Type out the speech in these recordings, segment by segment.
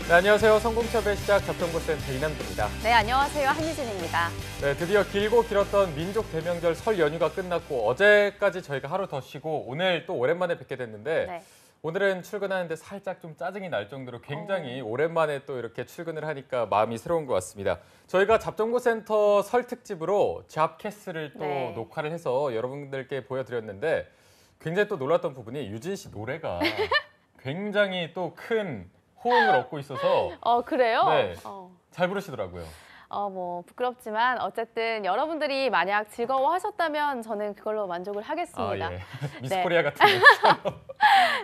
네, 안녕하세요. 성공협의 시작 접정보센터 이남주입니다. 네, 안녕하세요. 한유진입니다. 네, 드디어 길고 길었던 민족 대명절 설 연휴가 끝났고 어제까지 저희가 하루 더 쉬고 오늘 또 오랜만에 뵙게 됐는데 네. 오늘은 출근하는데 살짝 좀 짜증이 날 정도로 굉장히 오랜만에 또 이렇게 출근을 하니까 마음이 새로운 것 같습니다. 저희가 잡정보센터 설 특집으로 잡캐스를 또 네. 녹화를 해서 여러분들께 보여드렸는데 굉장히 또 놀랐던 부분이 유진 씨 노래가 굉장히 또 큰 호응을 얻고 있어서 그래요? 네, 잘 부르시더라고요. 뭐 부끄럽지만 어쨌든 여러분들이 만약 즐거워하셨다면 저는 그걸로 만족을 하겠습니다. 아, 예. 네. 미스코리아 같은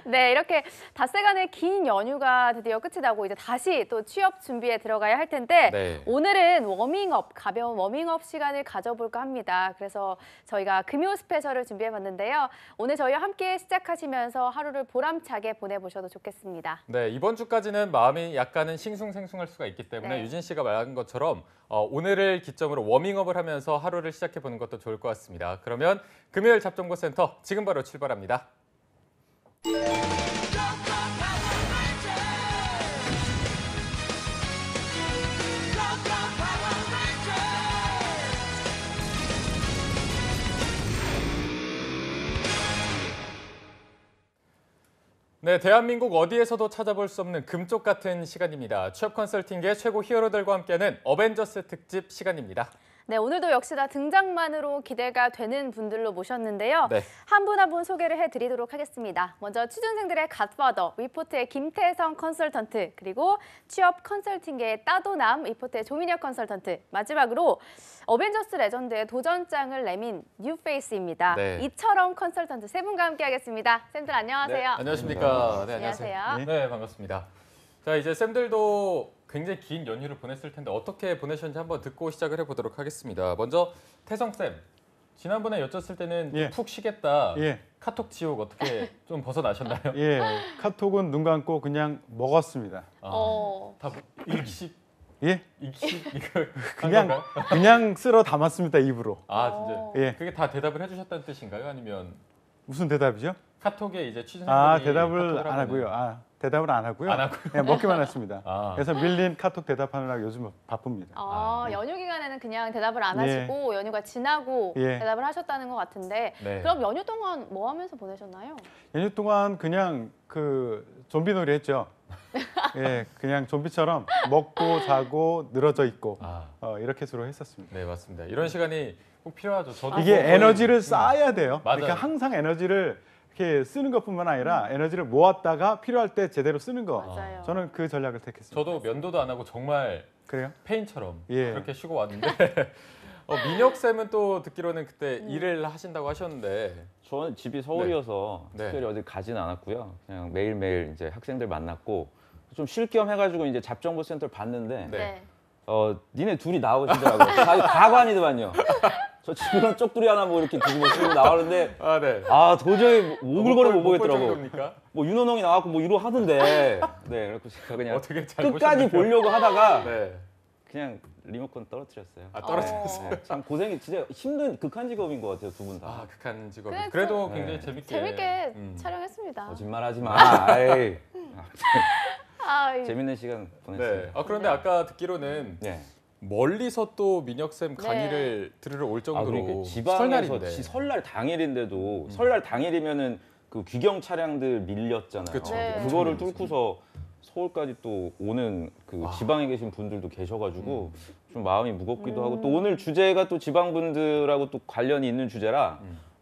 네, 이렇게 닷새간의 긴 연휴가 드디어 끝이 나고 이제 다시 또 취업 준비에 들어가야 할 텐데 네. 오늘은 워밍업, 가벼운 워밍업 시간을 가져볼까 합니다. 그래서 저희가 금요 스페셜을 준비해봤는데요. 오늘 저희와 함께 시작하시면서 하루를 보람차게 보내보셔도 좋겠습니다. 네, 이번 주까지는 마음이 약간은 싱숭생숭할 수가 있기 때문에 네. 유진 씨가 말한 것처럼 오늘을 기점으로 워밍업을 하면서 하루를 시작해보는 것도 좋을 것 같습니다. 그러면 금요일 잡정보센터 지금 바로 출발합니다. 네, 대한민국 어디에서도 찾아볼 수 없는 금쪽 같은 시간입니다. 취업 컨설팅계 최고 히어로들과 함께하는 어벤져스 특집 시간입니다. 네, 오늘도 역시나 등장만으로 기대가 되는 분들로 모셨는데요. 네. 한 분 한 분 소개를 해드리도록 하겠습니다. 먼저 취준생들의 갓파더, 위포트의 김태성 컨설턴트, 그리고 취업 컨설팅계의 따도남, 위포트의 조민혁 컨설턴트, 마지막으로 어벤져스 레전드의 도전장을 내민 뉴페이스입니다. 네. 이철원 컨설턴트 세 분과 함께하겠습니다. 쌤들 안녕하세요. 네, 안녕하십니까. 네, 안녕하세요. 네, 반갑습니다. 자, 이제 쌤들도 굉장히 긴 연휴를 보냈을 텐데 어떻게 보내셨는지 한번 듣고 시작을 해보도록 하겠습니다. 먼저 태성쌤, 지난번에 여쭸을 때는 예. 푹 쉬겠다. 예. 카톡 지옥 어떻게 좀 벗어나셨나요? 예, 카톡은 눈 감고 그냥 먹었습니다. 다 익식 예, 이거 한 그냥 건가요? 그냥 쓸어 담았습니다 입으로. 아, 진짜. 예, 그게 다 대답을 해주셨다는 뜻인가요? 아니면 무슨 대답이죠? 카톡에 이제 취준생들이 대답을 카톡을 안 하고요. 대답을 안 하고요. 안 하고요? 그냥 먹기만 했습니다. 아. 그래서 밀린 카톡 대답하느라 요즘 바쁩니다. 연휴 기간에는 그냥 대답을 안 예. 하시고 연휴가 지나고 예. 대답을 하셨다는 것 같은데 네. 그럼 연휴 동안 뭐 하면서 보내셨나요? 연휴 동안 그냥 좀비 놀이 했죠. 예, 그냥 좀비처럼 먹고 자고 늘어져 있고 이렇게 주로 했었습니다. 네, 맞습니다. 이런 시간이 꼭 필요하죠. 저도 이게 거의- 에너지를 쌓아야 돼요. 맞아요. 그러니까 항상 에너지를 이렇게 쓰는 것뿐만 아니라 에너지를 모았다가 필요할 때 제대로 쓰는 거. 맞아요. 저는 그 전략을 택했습니다. 저도 면도도 안 하고 정말 그래요? 페인처럼 예. 그렇게 쉬고 왔는데 민혁 쌤은 또 듣기로는 그때 일을 하신다고 하셨는데 저는 집이 서울이어서 네. 특별히 어디 가진 않았고요. 그냥 매일매일 이제 학생들 만났고 좀 쉴 겸 해가지고 이제 잡정보센터를 봤는데 네. 니네 둘이 나오시더라고요. 가관이더만요. 저 집이랑 쪽두리 하나 뭐 이렇게 두고 뭐 나오는데 네. 도저히 오글거려 못 보겠더라고. 정도입니까? 뭐 윤호농이 나왔고 뭐 이러 하던데. 네, 그래서 제가 그냥 어떻게 잘 끝까지 보셨나요? 보려고 하다가 네. 그냥 리모컨 떨어뜨렸어요. 떨어졌어요. 네, 참 고생이 진짜 힘든 극한 직업인 것 같아요, 두 분 다. 극한 직업. 그래도- 그래도 네. 굉장히 재밌게. 재밌게 촬영했습니다. 거짓말하지 마. 아이. 재밌는 시간 보냈어요. 네. 그런데 아까 듣기로는 네. 멀리서 또 민혁 쌤 강의를 들으러 올 정도로 그러니까 지방에서 설날인데. 설날 당일인데도 설날 당일이면은 그 귀경 차량들 밀렸잖아요. 그쵸. 네. 그거를 뚫고서 서울까지 또 오는 그 지방에 계신 분들도 계셔가지고 좀 마음이 무겁기도 하고 또 오늘 주제가 또 지방 분들하고 또 관련이 있는 주제라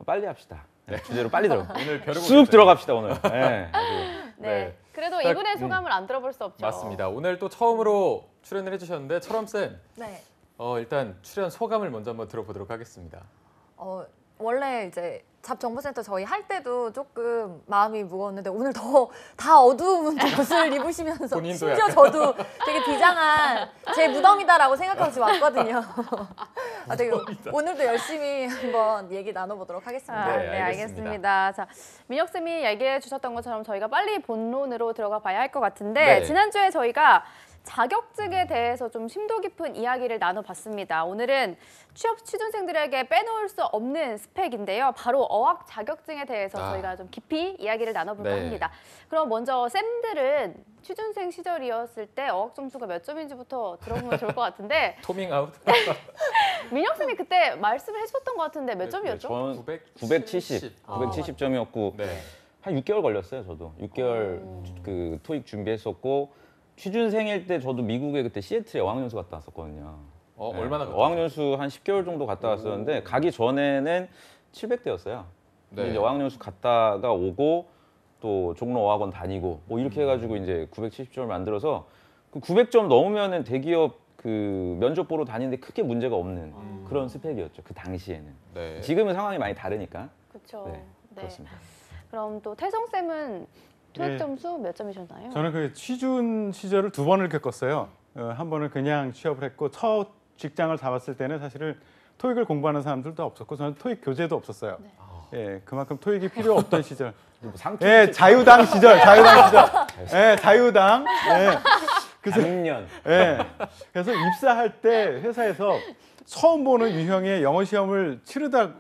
빨리 합시다. 네, 주제로 빨리 오늘 벼르고 쑥 계세요. 들어갑시다 오늘. 네, 아주. 네. 네. 그래도 이분의 소감을 안 들어볼 수 없죠. 맞습니다. 오늘 또 처음으로 출연을 해주셨는데 철엄 쌤, 네. 일단 출연 소감을 먼저 한번 들어보도록 하겠습니다. 원래 이제 잡정보센터 저희 할 때도 조금 마음이 무거웠는데 오늘 더 다 어두운 옷을 입으시면서 본인도 심지어 약간. 저도 되게 비장한 제 무덤이다라고 생각하고 지금 왔거든요. 되게 오늘도 열심히 한번 얘기 나눠보도록 하겠습니다. 네, 네, 알겠습니다. 알겠습니다. 자, 민혁 쌤이 얘기해 주셨던 것처럼 저희가 빨리 본론으로 들어가 봐야 할 것 같은데 네. 지난주에 저희가 자격증에 대해서 좀 심도 깊은 이야기를 나눠봤습니다. 오늘은 취업 취준생들에게 빼놓을 수 없는 스펙인데요. 바로 어학 자격증에 대해서 저희가 좀 깊이 이야기를 나눠볼까 합니다. 그럼 먼저 쌤들은 취준생 시절이었을 때 어학 점수가 몇 점인지부터 들어보면 좋을 것 같은데 토밍 아웃. 민혁 쌤이 그때 말씀을 해주셨던 것 같은데 몇 점이었죠? 저는 970점이었고 네. 한 6개월 걸렸어요. 저도 6개월 그 토익 준비했었고 취준생일 때 저도 미국에 그때 시애틀에 어학연수 갔다 왔었거든요. 네. 얼마나 갔다 어학연수 한 10개월 정도 갔다 왔었는데 가기 전에는 700대였어요. 네. 이제 어학연수 갔다가 오고 또 종로 어학원 다니고 뭐 이렇게 해가지고 이제 970점을 만들어서 그 900점 넘으면은 대기업 그 면접 보러 다니는데 크게 문제가 없는 그런 스펙이었죠. 그 당시에는. 네. 지금은 상황이 많이 다르니까. 그렇죠. 네, 그렇습니다. 그럼 또 태성 쌤은 토익 네. 점수 몇 점이셨나요? 저는 그 취준 시절을 2번을 겪었어요. 한 번은 그냥 취업을 했고 첫 직장을 잡았을 때는 사실은 토익을 공부하는 사람들도 없었고 저는 토익 교재도 없었어요. 예, 그만큼 토익이 필요 없던 시절. 뭐 상투 예, 자유당 시절, 자유당 시절. 예, 자유당. 예. 그래서 작년. 예. 그래서 입사할 때 회사에서 처음 보는 유형의 영어 시험을 치르다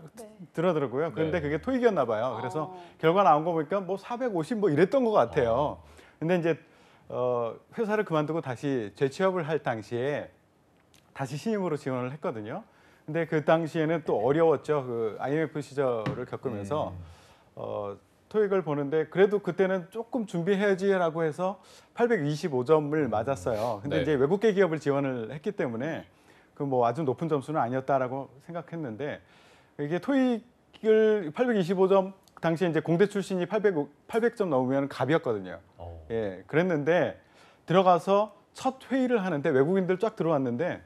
들어더라고요. 그런데 네. 그게 토익이었나 봐요. 그래서 결과 나온 거 보니까 뭐 450 뭐 이랬던 것 같아요. 근데 이제 회사를 그만두고 다시 재취업을 할 당시에 다시 신입으로 지원을 했거든요. 근데 그 당시에는 또 어려웠죠. 그 IMF 시절을 겪으면서 토익을 보는데 그래도 그때는 조금 준비해야지라고 해서 825점을 맞았어요. 근데 네. 이제 외국계 기업을 지원을 했기 때문에 그 뭐 아주 높은 점수는 아니었다라고 생각했는데 이게 토익을 825점 당시에 이제 공대 출신이 800점 넘으면 갑이었거든요. 예, 그랬는데 들어가서 첫 회의를 하는데 외국인들 쫙 들어왔는데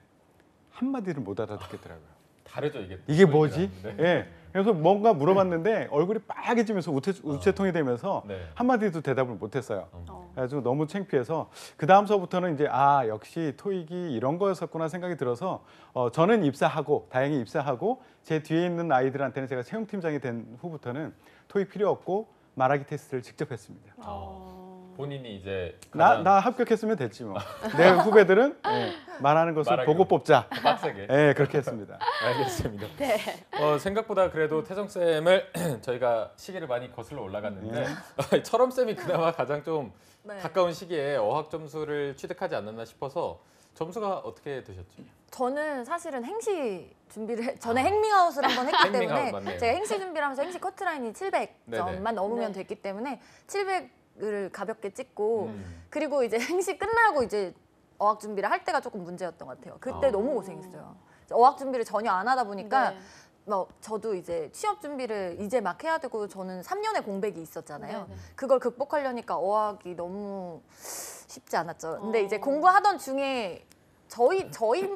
한 마디를 못 알아듣겠더라고요. 다르죠 이게. 이게 뭐지? 네. 예. 그래서 뭔가 물어봤는데 얼굴이 빨개지면서 우체통이 되면서 네. 한마디도 대답을 못했어요. 그래가지고 너무 창피해서 그 다음서부터는 이제 아 역시 토익이 이런 거였었구나 생각이 들어서 저는 입사하고 다행히 입사하고 제 뒤에 있는 아이들한테는 제가 채용팀장이 된 후부터는 토익 필요 없고 말하기 테스트를 직접 했습니다. 본인이 이제 나 합격했으면 됐지 뭐. 내 후배들은 예, 말하는 것을 말하기 보고 뽑자. 빡세게. 예, 그렇게 했습니다. 알겠습니다. 네. 생각보다 그래도 태성 쌤을 저희가 시기를 많이 거슬러 올라갔는데 철엄 쌤이 그나마 가장 좀 네. 가까운 시기에 어학 점수를 취득하지 않았나 싶어서 점수가 어떻게 되셨죠? 저는 사실은 행시 준비를 전에 행밍아웃을 한번 했기 행밍아웃 때문에 맞네요. 제가 행시 준비를 하면서 행시 커트라인이 700점만 네네. 넘으면 네. 됐기 때문에 700을 가볍게 찍고 음. 그리고 이제 행시 끝나고 이제 어학 준비를 할 때가 조금 문제였던 것 같아요. 그때 너무 고생했어요. 어학 준비를 전혀 안 하다 보니까 네. 뭐 저도 이제 취업 준비를 이제 막 해야 되고 저는 3년의 공백이 있었잖아요. 네네. 그걸 극복하려니까 어학이 너무 쉽지 않았죠. 근데 이제 어. 공부하던 중에 저희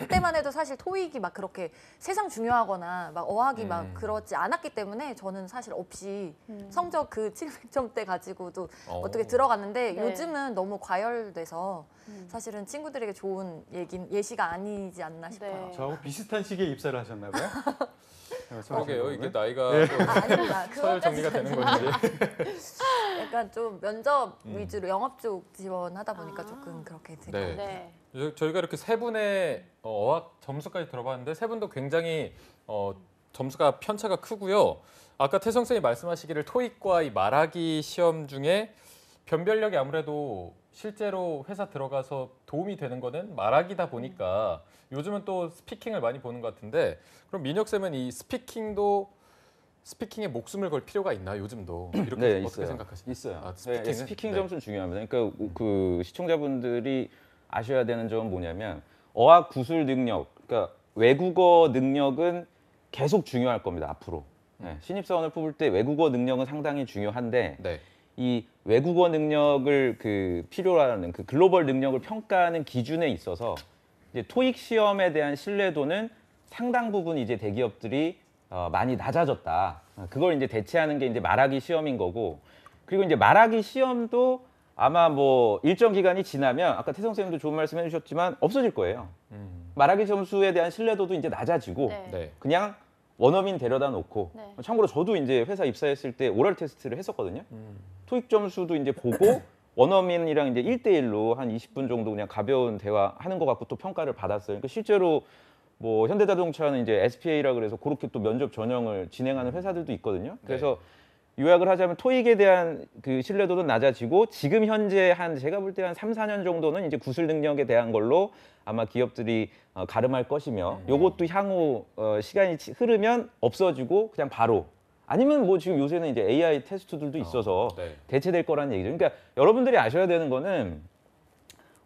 때만 해도 사실 토익이 막 그렇게 세상 중요하거나 막 어학이 막 그렇지 않았기 때문에 저는 사실 없이 성적 그 700점대 가지고도 어떻게 들어갔는데 네. 요즘은 너무 과열돼서 사실은 친구들에게 좋은 예시가 아니지 않나 싶어요. 네. 저하고 비슷한 시기에 입사를 하셨나 봐요. 그러게요. 이게 나이가 네. 또 아닙니다. 서열 정리가 되는 건지. 약간 좀 면접 위주로 영업 쪽 지원하다 보니까 조금 그렇게 되고. 네. 네. 저희가 이렇게 세 분의 어학 점수까지 들어봤는데 세 분도 굉장히 점수가 편차가 크고요. 아까 태성 쌤이 말씀하시기를 토익과 이 말하기 시험 중에 변별력이 아무래도 실제로 회사 들어가서 도움이 되는 거는 말하기다 보니까 요즘은 또 스피킹을 많이 보는 것 같은데 그럼 민혁 쌤은 이 스피킹에 목숨을 걸 필요가 있나 요즘도 이렇게 네, 어떻게 있어요. 생각하십니까? 있어요. 아, 네, 스피킹은? 스피킹 네. 점수는 중요합니다. 그러니까 그 시청자분들이 아셔야 되는 점은 뭐냐면 어학 구술 능력, 그러니까 외국어 능력은 계속 중요할 겁니다. 앞으로 신입사원을 뽑을 때 외국어 능력은 상당히 중요한데 네. 이 외국어 능력을 그 필요로 하는 그 글로벌 능력을 평가하는 기준에 있어서 이제 토익 시험에 대한 신뢰도는 상당 부분 이제 대기업들이 많이 낮아졌다. 그걸 이제 대체하는 게 이제 말하기 시험인 거고, 그리고 이제 말하기 시험도 아마 뭐 일정 기간이 지나면 아까 태성 쌤도 좋은 말씀 해주셨지만 없어질 거예요. 말하기 점수에 대한 신뢰도도 이제 낮아지고 네. 네. 그냥 원어민 데려다 놓고 네. 참고로 저도 이제 회사 입사했을 때 오럴 테스트를 했었거든요. 토익 점수도 이제 보고 원어민이랑 이제 1대1로 한 20분 정도 그냥 가벼운 대화하는 것 같고 또 평가를 받았어요. 그러니까 실제로 뭐 현대자동차는 이제 SPA라 그래서 그렇게 또 면접 전형을 진행하는 회사들도 있거든요. 그래서 요약을 하자면 토익에 대한 그 신뢰도도 낮아지고 지금 현재 한 제가 볼 때 한 3, 4년 정도는 이제 구술 능력에 대한 걸로 아마 기업들이 가름할 것이며 요것도 향후 시간이 흐르면 없어지고 그냥 바로 아니면 뭐 지금 요새는 이제 AI 테스트들도 있어서 네. 대체될 거라는 얘기죠. 그러니까 여러분들이 아셔야 되는 거는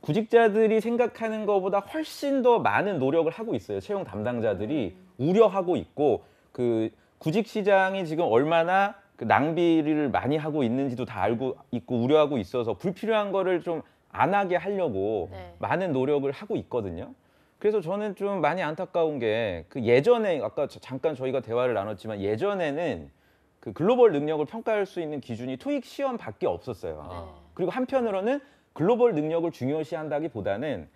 구직자들이 생각하는 것보다 훨씬 더 많은 노력을 하고 있어요. 채용 담당자들이 우려하고 있고 그 구직 시장이 지금 얼마나 그 낭비를 많이 하고 있는지도 다 알고 있고 우려하고 있어서 불필요한 거를 좀 안 하게 하려고 네. 많은 노력을 하고 있거든요. 그래서 저는 좀 많이 안타까운 게 그 예전에 아까 잠깐 저희가 대화를 나눴지만 예전에는 그 글로벌 능력을 평가할 수 있는 기준이 토익 시험밖에 없었어요. 그리고 한편으로는 글로벌 능력을 중요시한다기보다는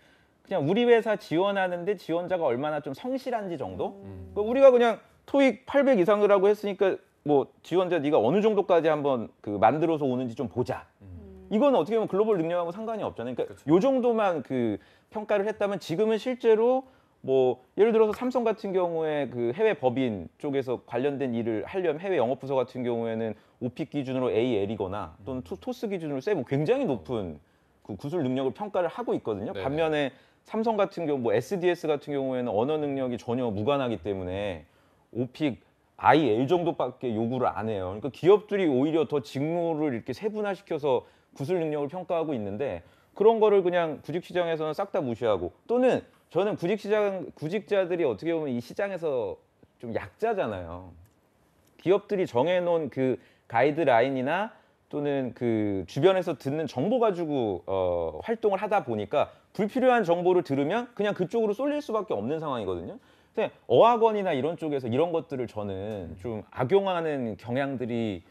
그냥 우리 회사 지원하는데 지원자가 얼마나 좀 성실한지 정도? 그러니까 우리가 그냥 토익 800 이상이라고 했으니까 뭐 지원자 네가 어느 정도까지 한번 그 만들어서 오는지 좀 보자. 이건 어떻게 보면 글로벌 능력하고 상관이 없잖아요. 그러니까 요 정도만 그 평가를 했다면 지금은 실제로 뭐 예를 들어서 삼성 같은 경우에 그 해외 법인 쪽에서 관련된 일을 하려면 해외 영업 부서 같은 경우에는 오픽 기준으로 AL이거나 또는 토스 기준으로 뭐 굉장히 높은 그 구술 능력을 평가를 하고 있거든요. 네네. 반면에 삼성 같은 경우 뭐 SDS 같은 경우에는 언어 능력이 전혀 무관하기 때문에 오픽 IL 정도밖에 요구를 안 해요. 그러니까 기업들이 오히려 더 직무를 이렇게 세분화시켜서 구술 능력을 평가하고 있는데 그런 거를 그냥 구직 시장에서는 싹 다 무시하고 또는 저는 구직자들이 어떻게 보면 이 시장에서 좀 약자잖아요. 기업들이 정해놓은 그 가이드라인이나 또는 그 주변에서 듣는 정보 가지고 활동을 하다 보니까 불필요한 정보를 들으면 그냥 그쪽으로 쏠릴 수밖에 없는 상황이거든요. 근데 어학원이나 이런 쪽에서 이런 것들을 저는 좀 악용하는 경향들이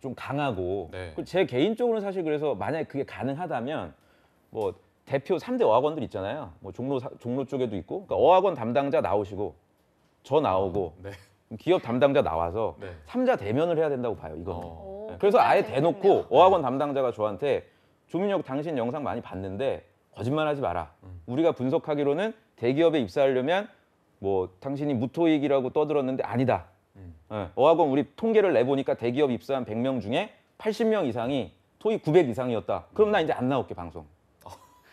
좀 강하고 네. 제 개인적으로는 사실 그래서 만약에 그게 가능하다면 뭐 대표 3대 어학원들 있잖아요. 뭐 종로 쪽에도 있고 그러니까 어학원 담당자 나오시고 저 나오고 네. 기업 담당자 나와서 네. 3자 대면을 해야 된다고 봐요. 이거는. 오, 그래서 굉장히 아예 재밌네요. 대놓고 어학원 담당자가 저한테 조민혁 당신 영상 많이 봤는데 거짓말하지 마라. 우리가 분석하기로는 대기업에 입사하려면 뭐 당신이 무토익이라고 떠들었는데 아니다. 어학원 우리 통계를 내보니까 대기업 입사한 100명 중에 80명 이상이 토익 900 이상이었다. 그럼 나 이제 안 나올게 방송.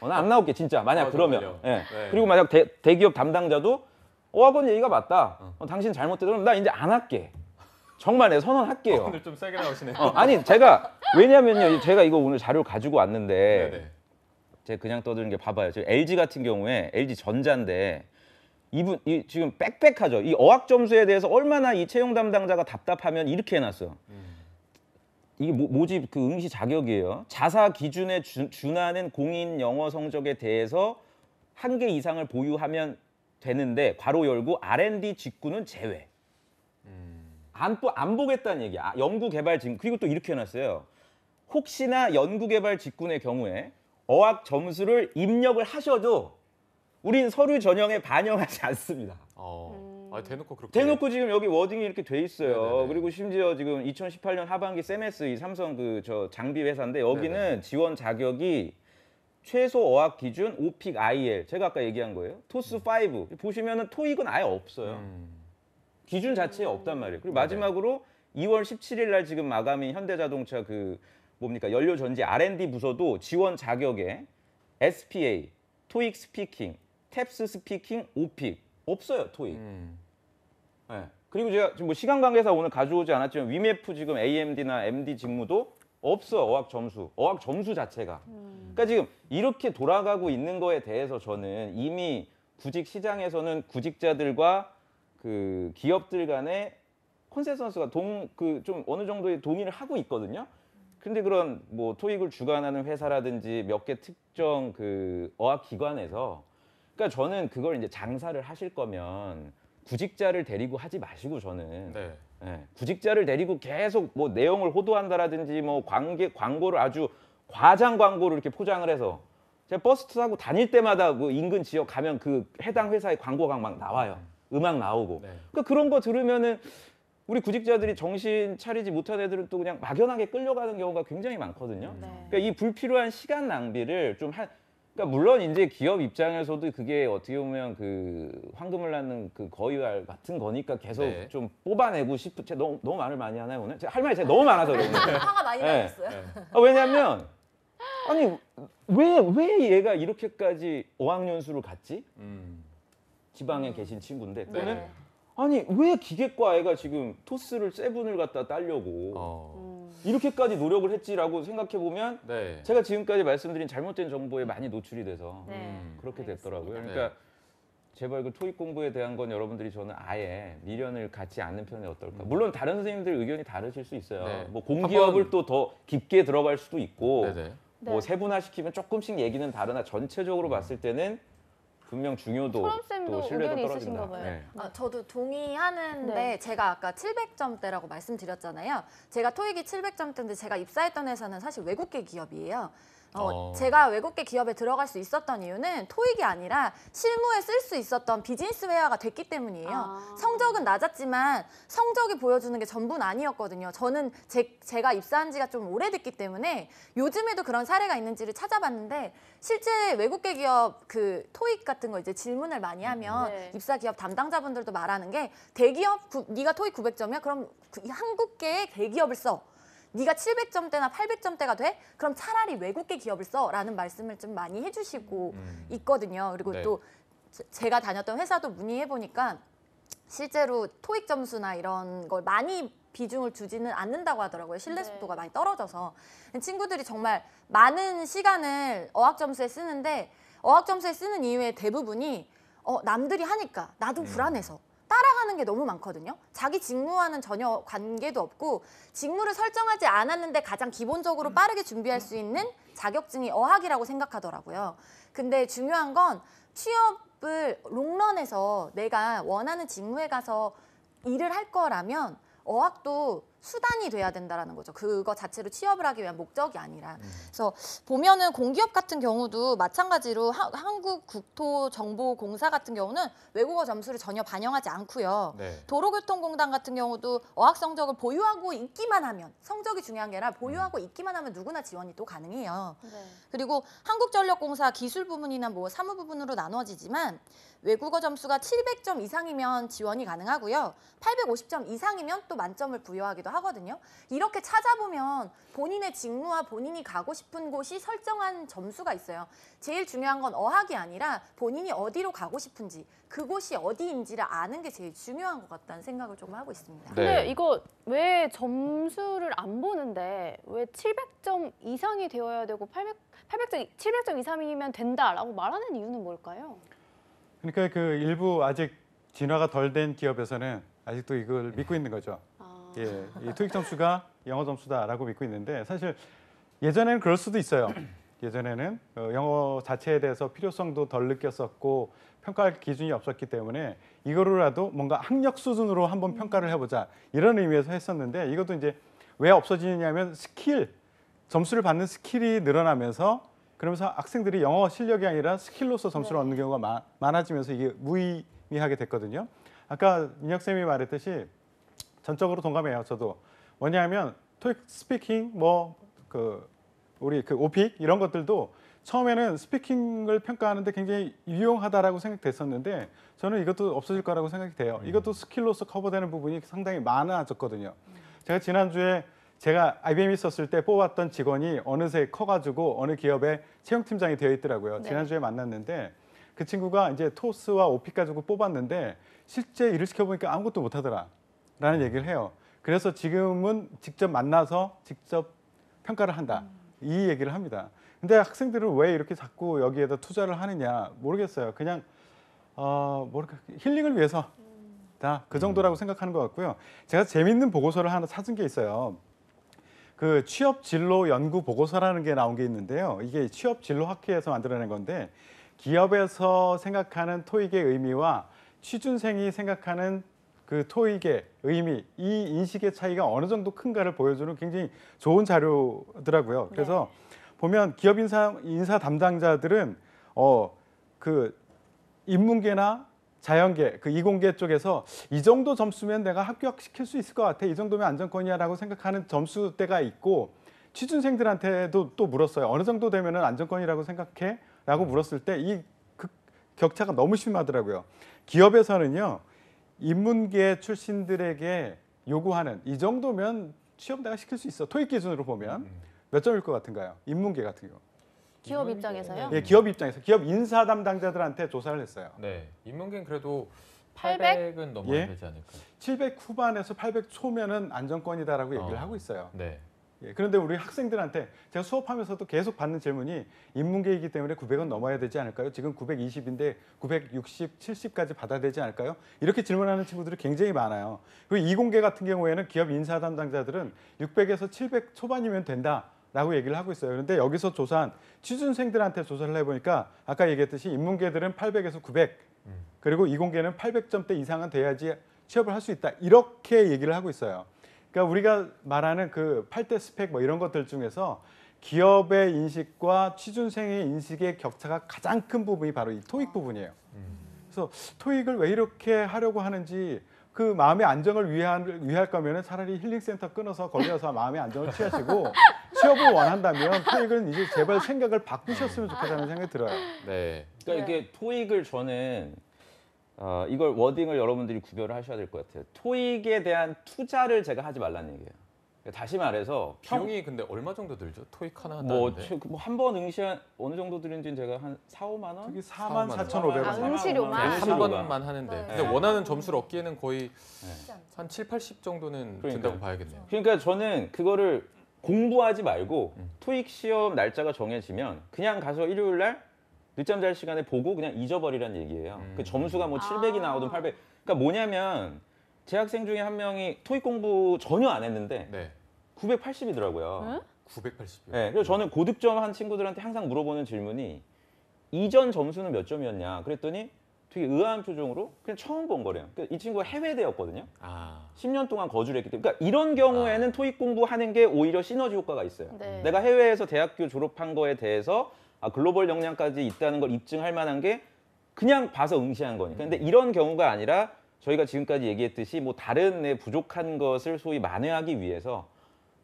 나 안 나올게 진짜. 만약 그러면. 정말요? 예. 네. 그리고 만약 대기업 담당자도 어학원 얘기가 맞다. 당신 잘못됐다. 그럼 나 이제 안 할게. 정말 내 선언할게요. 오늘 좀 세게 나오시네요. 아니 제가 왜냐면요 제가 이거 오늘 자료를 가지고 왔는데 네네. 제가 그냥 떠드는 게 봐봐요. 지금 LG 같은 경우에 LG 전자인데 이 지금 빽빽하죠. 이 어학 점수에 대해서 얼마나 이 채용 담당자가 답답하면 이렇게 해놨어요. 이게 모집 그 응시 자격이에요. 자사 기준에 준하는 공인 영어 성적에 대해서 1개 이상을 보유하면 되는데 괄호 열고 R&D 직구는 제외. 안 보겠다는 얘기야. 연구 개발 직군. 그리고 또 이렇게 해놨어요. 혹시나 연구 개발 직군의 경우에 어학 점수를 입력을 하셔도 우린 서류 전형에 반영하지 않습니다. 대놓고 그렇게. 대놓고 지금 여기 워딩이 이렇게 돼 있어요. 네네네. 그리고 심지어 지금 2018년 하반기 세메스 이 삼성 그 저 장비 회사인데 여기는 네네. 지원 자격이 최소 어학 기준 오픽 IL 제가 아까 얘기한 거예요. 토스 5 보시면은 토익은 아예 없어요. 기준 자체에 없단 말이에요. 그리고 네네. 마지막으로 2월 17일 날 지금 마감인 현대자동차 그 뭡니까 연료 전지 R&D 부서도 지원 자격에 SPA, 토익 스피킹, 탭스 스피킹, 오픽 없어요 토익. 네. 그리고 제가 지금 뭐 시간 관계상 오늘 가져오지 않았지만 위메프 지금 AMD나 MD 직무도 없어 어학 점수 자체가. 그러니까 지금 이렇게 돌아가고 있는 거에 대해서 저는 이미 구직 시장에서는 구직자들과 그 기업들 간의 컨센서스가 좀 어느 정도의 동의를 하고 있거든요. 근데 그런 뭐 토익을 주관하는 회사라든지 몇 개 특정 그 어학 기관에서 그러니까 저는 그걸 이제 장사를 하실 거면 구직자를 데리고 하지 마시고 저는 네. 예, 구직자를 데리고 계속 뭐 내용을 호도한다라든지 뭐 광고를 아주 과장 광고를 이렇게 포장을 해서 제가 버스 타고 다닐 때마다 그 인근 지역 가면 그 해당 회사의 광고가 막 나와요. 음악 나오고. 네. 그러니까 그런 거 들으면은 우리 구직자들이 정신 차리지 못한 애들은 또 그냥 막연하게 끌려가는 경우가 굉장히 많거든요. 네. 그러니까 이 불필요한 시간 낭비를 그러니까 물론 이제 기업 입장에서도 그게 어떻게 보면 그 황금을 낳는 그 거위알 같은 거니까 계속 네. 좀 뽑아내고 싶은. 제가 너무 말을 많이 하나요 오늘? 제가 할 말이 제가 너무 많아서 그래요. 오늘. 화가 많이 네. 나셨어요. 왜냐하면 아니 왜 얘가 이렇게까지 어학연수를 갔지? 지방에 계신 친구인데 또는 네. 아니 왜 기계과 애가 지금 토스를 세븐을 갖다 따려고 이렇게까지 노력을 했지라고 생각해 보면 네. 제가 지금까지 말씀드린 잘못된 정보에 많이 노출이 돼서 네. 그렇게 알겠습니다. 됐더라고요. 네. 그러니까 제발 그 토익 공부에 대한 건 여러분들이 저는 아예 미련을 갖지 않는 편이 어떨까. 물론 다른 선생님들 의견이 다르실 수 있어요. 네. 뭐 공기업을 한번- 또 더 깊게 들어갈 수도 있고 네네. 뭐 네. 세분화시키면 조금씩 얘기는 다르나 전체적으로 봤을 때는 분명 중요도 초롬쌤도 또 신뢰도 의견이 떨어진다. 있으신가 봐요. 네. 저도 동의하는데 네. 제가 아까 700점대라고 말씀드렸잖아요. 제가 토익이 700점대인데 제가 입사했던 회사는 사실 외국계 기업이에요. 제가 외국계 기업에 들어갈 수 있었던 이유는 토익이 아니라 실무에 쓸 수 있었던 비즈니스웨어가 됐기 때문이에요. 아. 성적은 낮았지만 성적이 보여주는 게 전부는 아니었거든요. 저는 제가 입사한 지가 좀 오래됐기 때문에 요즘에도 그런 사례가 있는지를 찾아봤는데 실제 외국계 기업 그 토익 같은 거 이제 질문을 많이 하면 네. 입사 기업 담당자분들도 말하는 게 대기업 네가 토익 900점이야? 그럼 한국계의 대기업을 써. 네가 700점대나 800점대가 돼? 그럼 차라리 외국계 기업을 써라는 말씀을 좀 많이 해주시고 있거든요. 그리고 네. 또 제가 다녔던 회사도 문의해 보니까 실제로 토익 점수나 이런 걸 많이 비중을 두지는 않는다고 하더라고요. 신뢰 속도가 많이 떨어져서. 친구들이 정말 많은 시간을 어학 점수에 쓰는데 어학 점수에 쓰는 이유의 대부분이 남들이 하니까 나도 불안해서 따라가는 게 너무 많거든요. 자기 직무와는 전혀 관계도 없고 직무를 설정하지 않았는데 가장 기본적으로 빠르게 준비할 수 있는 자격증이 어학이라고 생각하더라고요. 근데 중요한 건 취업을 롱런해서 내가 원하는 직무에 가서 일을 할 거라면 어학도 수단이 돼야 된다라는 거죠. 그거 자체로 취업을 하기 위한 목적이 아니라. 그래서 보면은 공기업 같은 경우도 마찬가지로 한국국토정보공사 같은 경우는 외국어 점수를 전혀 반영하지 않고요. 네. 도로교통공단 같은 경우도 어학 성적을 보유하고 있기만 하면 성적이 중요한 게 아니라 보유하고 있기만 하면 누구나 지원이 또 가능해요. 네. 그리고 한국전력공사 기술 부문이나 뭐 사무 부문으로 나누어지지만 외국어 점수가 700점 이상이면 지원이 가능하고요. 850점 이상이면 또 만점을 부여하기도 하거든요. 이렇게 찾아보면 본인의 직무와 본인이 가고 싶은 곳이 설정한 점수가 있어요. 제일 중요한 건 어학이 아니라 본인이 어디로 가고 싶은지 그곳이 어디인지를 아는 게 제일 중요한 것 같다는 생각을 좀 하고 있습니다. 근데 네. 이거 왜 점수를 안 보는데 왜 700점 이상이 되어야 되고 700점 이상이면 된다라고 말하는 이유는 뭘까요? 그러니까 그 일부 아직 진화가 덜 된 기업에서는 아직도 이걸 믿고 있는 거죠. 아, 예, 이 토익 점수가 영어 점수다라고 믿고 있는데 사실 예전에는 그럴 수도 있어요. 예전에는 영어 자체에 대해서 필요성도 덜 느꼈었고 평가할 기준이 없었기 때문에 이거로라도 뭔가 학력 수준으로 한번 평가를 해보자 이런 의미에서 했었는데 이것도 이제 왜 없어지느냐면 스킬, 점수를 받는 스킬이 늘어나면서 그러면서 학생들이 영어 실력이 아니라 스킬로서 점수를 얻는 경우가 많아지면서 이게 무의미하게 됐거든요. 아까 인혁 쌤이 말했듯이 전적으로 동감해요. 저도 뭐냐면 토익 스피킹 우리 그 오픽 이런 것들도 처음에는 스피킹을 평가하는데 굉장히 유용하다라고 생각됐었는데 저는 이것도 없어질 거라고 생각이 돼요. 이것도 스킬로서 커버되는 부분이 상당히 많아졌거든요. 제가 지난주에 제가 IBM에 있었을 때 뽑았던 직원이 어느새 커가지고 어느 기업의 채용팀장이 되어 있더라고요. 네. 지난주에 만났는데 그 친구가 이제 토스와 오픽 가지고 뽑았는데 실제 일을 시켜보니까 아무것도 못하더라라는 얘기를 해요. 그래서 지금은 직접 만나서 직접 평가를 한다. 이 얘기를 합니다. 근데 학생들은 왜 이렇게 자꾸 여기에다 투자를 하느냐 모르겠어요. 그냥 힐링을 위해서 다 그 정도라고 생각하는 것 같고요. 제가 재밌는 보고서를 하나 찾은 게 있어요. 그 취업 진로 연구 보고서라는 게 나온 게 있는데요. 이게 취업 진로 학회에서 만들어낸 건데 기업에서 생각하는 토익의 의미와 취준생이 생각하는 그 토익의 의미, 이 인식의 차이가 어느 정도 큰가를 보여주는 굉장히 좋은 자료더라고요. 그래서 보면 기업 인사 담당자들은 그 인문계나 자연계, 그 이공계 쪽에서 이 정도 점수면 내가 합격시킬 수 있을 것 같아. 이 정도면 안정권이야라고 생각하는 점수대가 있고 취준생들한테도 또 물었어요. 어느 정도 되면은 안정권이라고 생각해? 라고 물었을 때 이 격차가 너무 심하더라고요. 기업에서는요. 인문계 출신들에게 요구하는 이 정도면 취업 내가 시킬 수 있어. 토익 기준으로 보면 몇 점일 것 같은가요? 인문계 같은 경우. 기업 입장에서요? 예, 기업 입장에서 기업 인사 담당자들한테 조사를 했어요. 네, 인문계는 그래도 800? 800은 넘어야 예? 되지 않을까요? 700 후반에서 800 초면은 안정권이다라고 얘기를 어. 하고 있어요. 네. 예, 그런데 우리 학생들한테 제가 수업하면서도 계속 받는 질문이 인문계이기 때문에 900은 넘어야 되지 않을까요? 지금 920인데 960, 70까지 받아야 되지 않을까요? 이렇게 질문하는 친구들이 굉장히 많아요. 그리고 이공계 같은 경우에는 기업 인사 담당자들은 600에서 700 초반이면 된다라고 얘기를 하고 있어요. 그런데 여기서 조사한 취준생들한테 조사를 해보니까 아까 얘기했듯이 인문계들은 800에서 900 그리고 이공계는 800점대 이상은 돼야지 취업을 할 수 있다. 이렇게 얘기를 하고 있어요. 그러니까 우리가 말하는 그 8대 스펙 뭐 이런 것들 중에서 기업의 인식과 취준생의 인식의 격차가 가장 큰 부분이 바로 이 토익 부분이에요. 그래서 토익을 왜 이렇게 하려고 하는지 그 마음의 안정을 위할 거면은 차라리 힐링센터 끊어서 거기 가서 마음의 안정을 취하시고 취업을 원한다면 토익은 이제 제발 생각을 바꾸셨으면 좋겠다는 생각이 들어요. 네. 그러니까 이게 토익을 저는 이걸 워딩을 여러분들이 구별을 하셔야 될 것 같아요. 토익에 대한 투자를 제가 하지 말라는 얘기예요. 다시 말해서 비용이 근데 얼마 정도 들죠? 토익 하나 뭐 한다는데. 한 번 응시한 어느 정도 들인지는 제가 한 4, 5만 원? 저기 44,500원. 아, 응시료만? 한 응시료가. 번만 하는데. 네. 근데 원하는 점수를 얻기에는 거의 쉽지 않죠. 한 7, 80 정도는 그러니까요. 든다고 봐야겠네요. 그러니까 저는 그거를 공부하지 말고 토익 시험 날짜가 정해지면 그냥 가서 일요일 날 늦잠 잘 시간에 보고 그냥 잊어버리란 얘기예요. 그 점수가 뭐 700이 나오든 800. 그러니까 뭐냐면 제 학생 중에 한 명이 토익 공부 전혀 안 했는데 네. 980이더라고요. 980이요. 네, 그래서 저는 고득점 한 친구들한테 항상 물어보는 질문이 이전 점수는 몇 점이었냐 그랬더니 되게 의아한 표정으로 그냥 처음 본 거래요. 그러니까 이 친구가 해외대였거든요. 아. 10년 동안 거주를 했기 때문에. 그러니까 이런 경우에는 토익 공부하는 게 오히려 시너지 효과가 있어요. 네. 내가 해외에서 대학교 졸업한 거에 대해서 글로벌 역량까지 있다는 걸 입증할 만한 게 그냥 봐서 응시한 거니까. 근데 이런 경우가 아니라 저희가 지금까지 얘기했듯이 뭐 다른 부족한 것을 소위 만회하기 위해서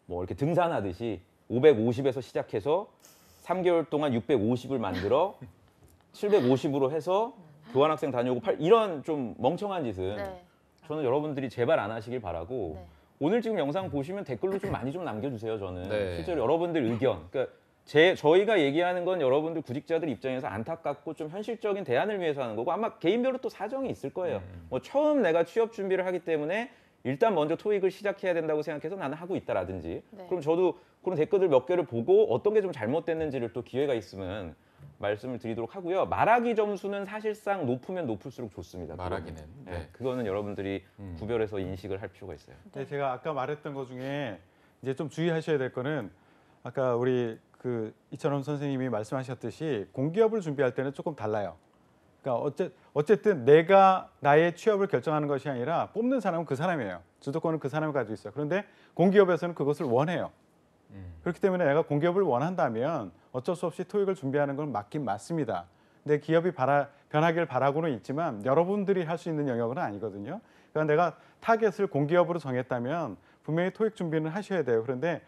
뭐 이렇게 등산하듯이 550에서 시작해서 3개월 동안 650을 만들어 750으로 해서 교환학생 다녀오고 이런 좀 멍청한 짓은 네. 저는 여러분들이 제발 안 하시길 바라고 네. 오늘 지금 영상 보시면 댓글로 좀 많이 좀 남겨주세요. 저는 네. 실제로 여러분들 의견. 그러니까 저희가 얘기하는 건 여러분들 구직자들 입장에서 안타깝고 좀 현실적인 대안을 위해서 하는 거고 아마 개인별로 또 사정이 있을 거예요. 뭐 처음 내가 취업 준비를 하기 때문에 일단 먼저 토익을 시작해야 된다고 생각해서 나는 하고 있다라든지 네. 그럼 저도 그런 댓글들 몇 개를 보고 어떤 게 좀 잘못됐는지를 또 기회가 있으면 말씀을 드리도록 하고요. 말하기 점수는 사실상 높으면 높을수록 좋습니다. 말하기는. 그거는. 네. 그거는 여러분들이 구별해서 인식을 할 필요가 있어요. 네, 제가 아까 말했던 것 중에 이제 좀 주의하셔야 될 거는 아까 우리 그 이철원 선생님이 말씀하셨듯이 공기업을 준비할 때는 조금 달라요. 그러니까 어쨌든 내가 나의 취업을 결정하는 것이 아니라 뽑는 사람은 그 사람이에요. 주도권은 그 사람이 가지고 있어요. 그런데 공기업에서는 그것을 원해요. 그렇기 때문에 내가 공기업을 원한다면 어쩔 수 없이 토익을 준비하는 건 맞긴 맞습니다. 근데 기업이 변하길 바라고는 있지만 여러분들이 할 수 있는 영역은 아니거든요. 그러니까 내가 타겟을 공기업으로 정했다면 분명히 토익 준비는 하셔야 돼요. 그런데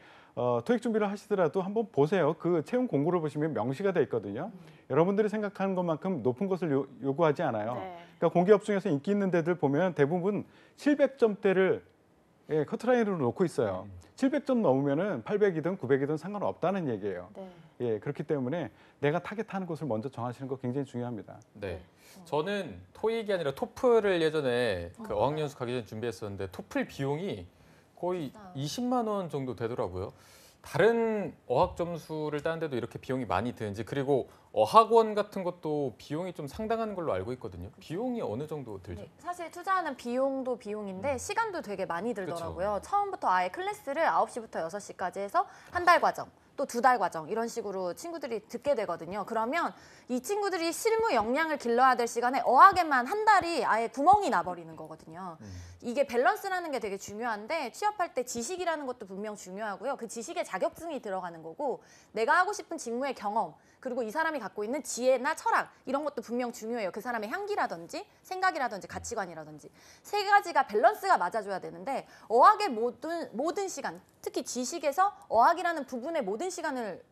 토익 준비를 하시더라도 한번 보세요. 그 채용 공고를 보시면 명시가 돼 있거든요. 여러분들이 생각하는 것만큼 높은 것을 요구하지 않아요. 네. 그러니까 공기업 중에서 인기 있는 데들 보면 대부분 700점대를 커트라인으로 놓고 있어요. 700점 넘으면은 800이든 900이든 상관없다는 얘기예요. 네. 예, 그렇기 때문에 내가 타겟하는 곳을 먼저 정하시는 거 굉장히 중요합니다. 네. 저는 토익이 아니라 토플을 예전에 그 어학연수 가기 전에 준비했었는데 토플 비용이 거의 20만 원 정도 되더라고요. 다른 어학 점수를 따는데도 이렇게 비용이 많이 드는지 그리고 어학원 같은 것도 비용이 좀 상당한 걸로 알고 있거든요. 비용이 어느 정도 들죠? 네, 사실 투자하는 비용도 비용인데 시간도 되게 많이 들더라고요. 처음부터 아예 클래스를 9시부터 6시까지 해서 한 달 과정, 또 2달 과정 이런 식으로 친구들이 듣게 되거든요. 그러면 이 친구들이 실무 역량을 길러야 될 시간에 어학에만 한 달이 아예 구멍이 나버리는 거거든요. 이게 밸런스라는 게 되게 중요한데 취업할 때 지식이라는 것도 분명 중요하고요. 그 지식에 자격증이 들어가는 거고 내가 하고 싶은 직무의 경험, 그리고 이 사람이 갖고 있는 지혜나 철학 이런 것도 분명 중요해요. 그 사람의 향기라든지 생각이라든지 가치관이라든지 세 가지가 밸런스가 맞아줘야 되는데 어학의 모든 시간, 특히 지식에서 어학이라는 부분의 모든 시간을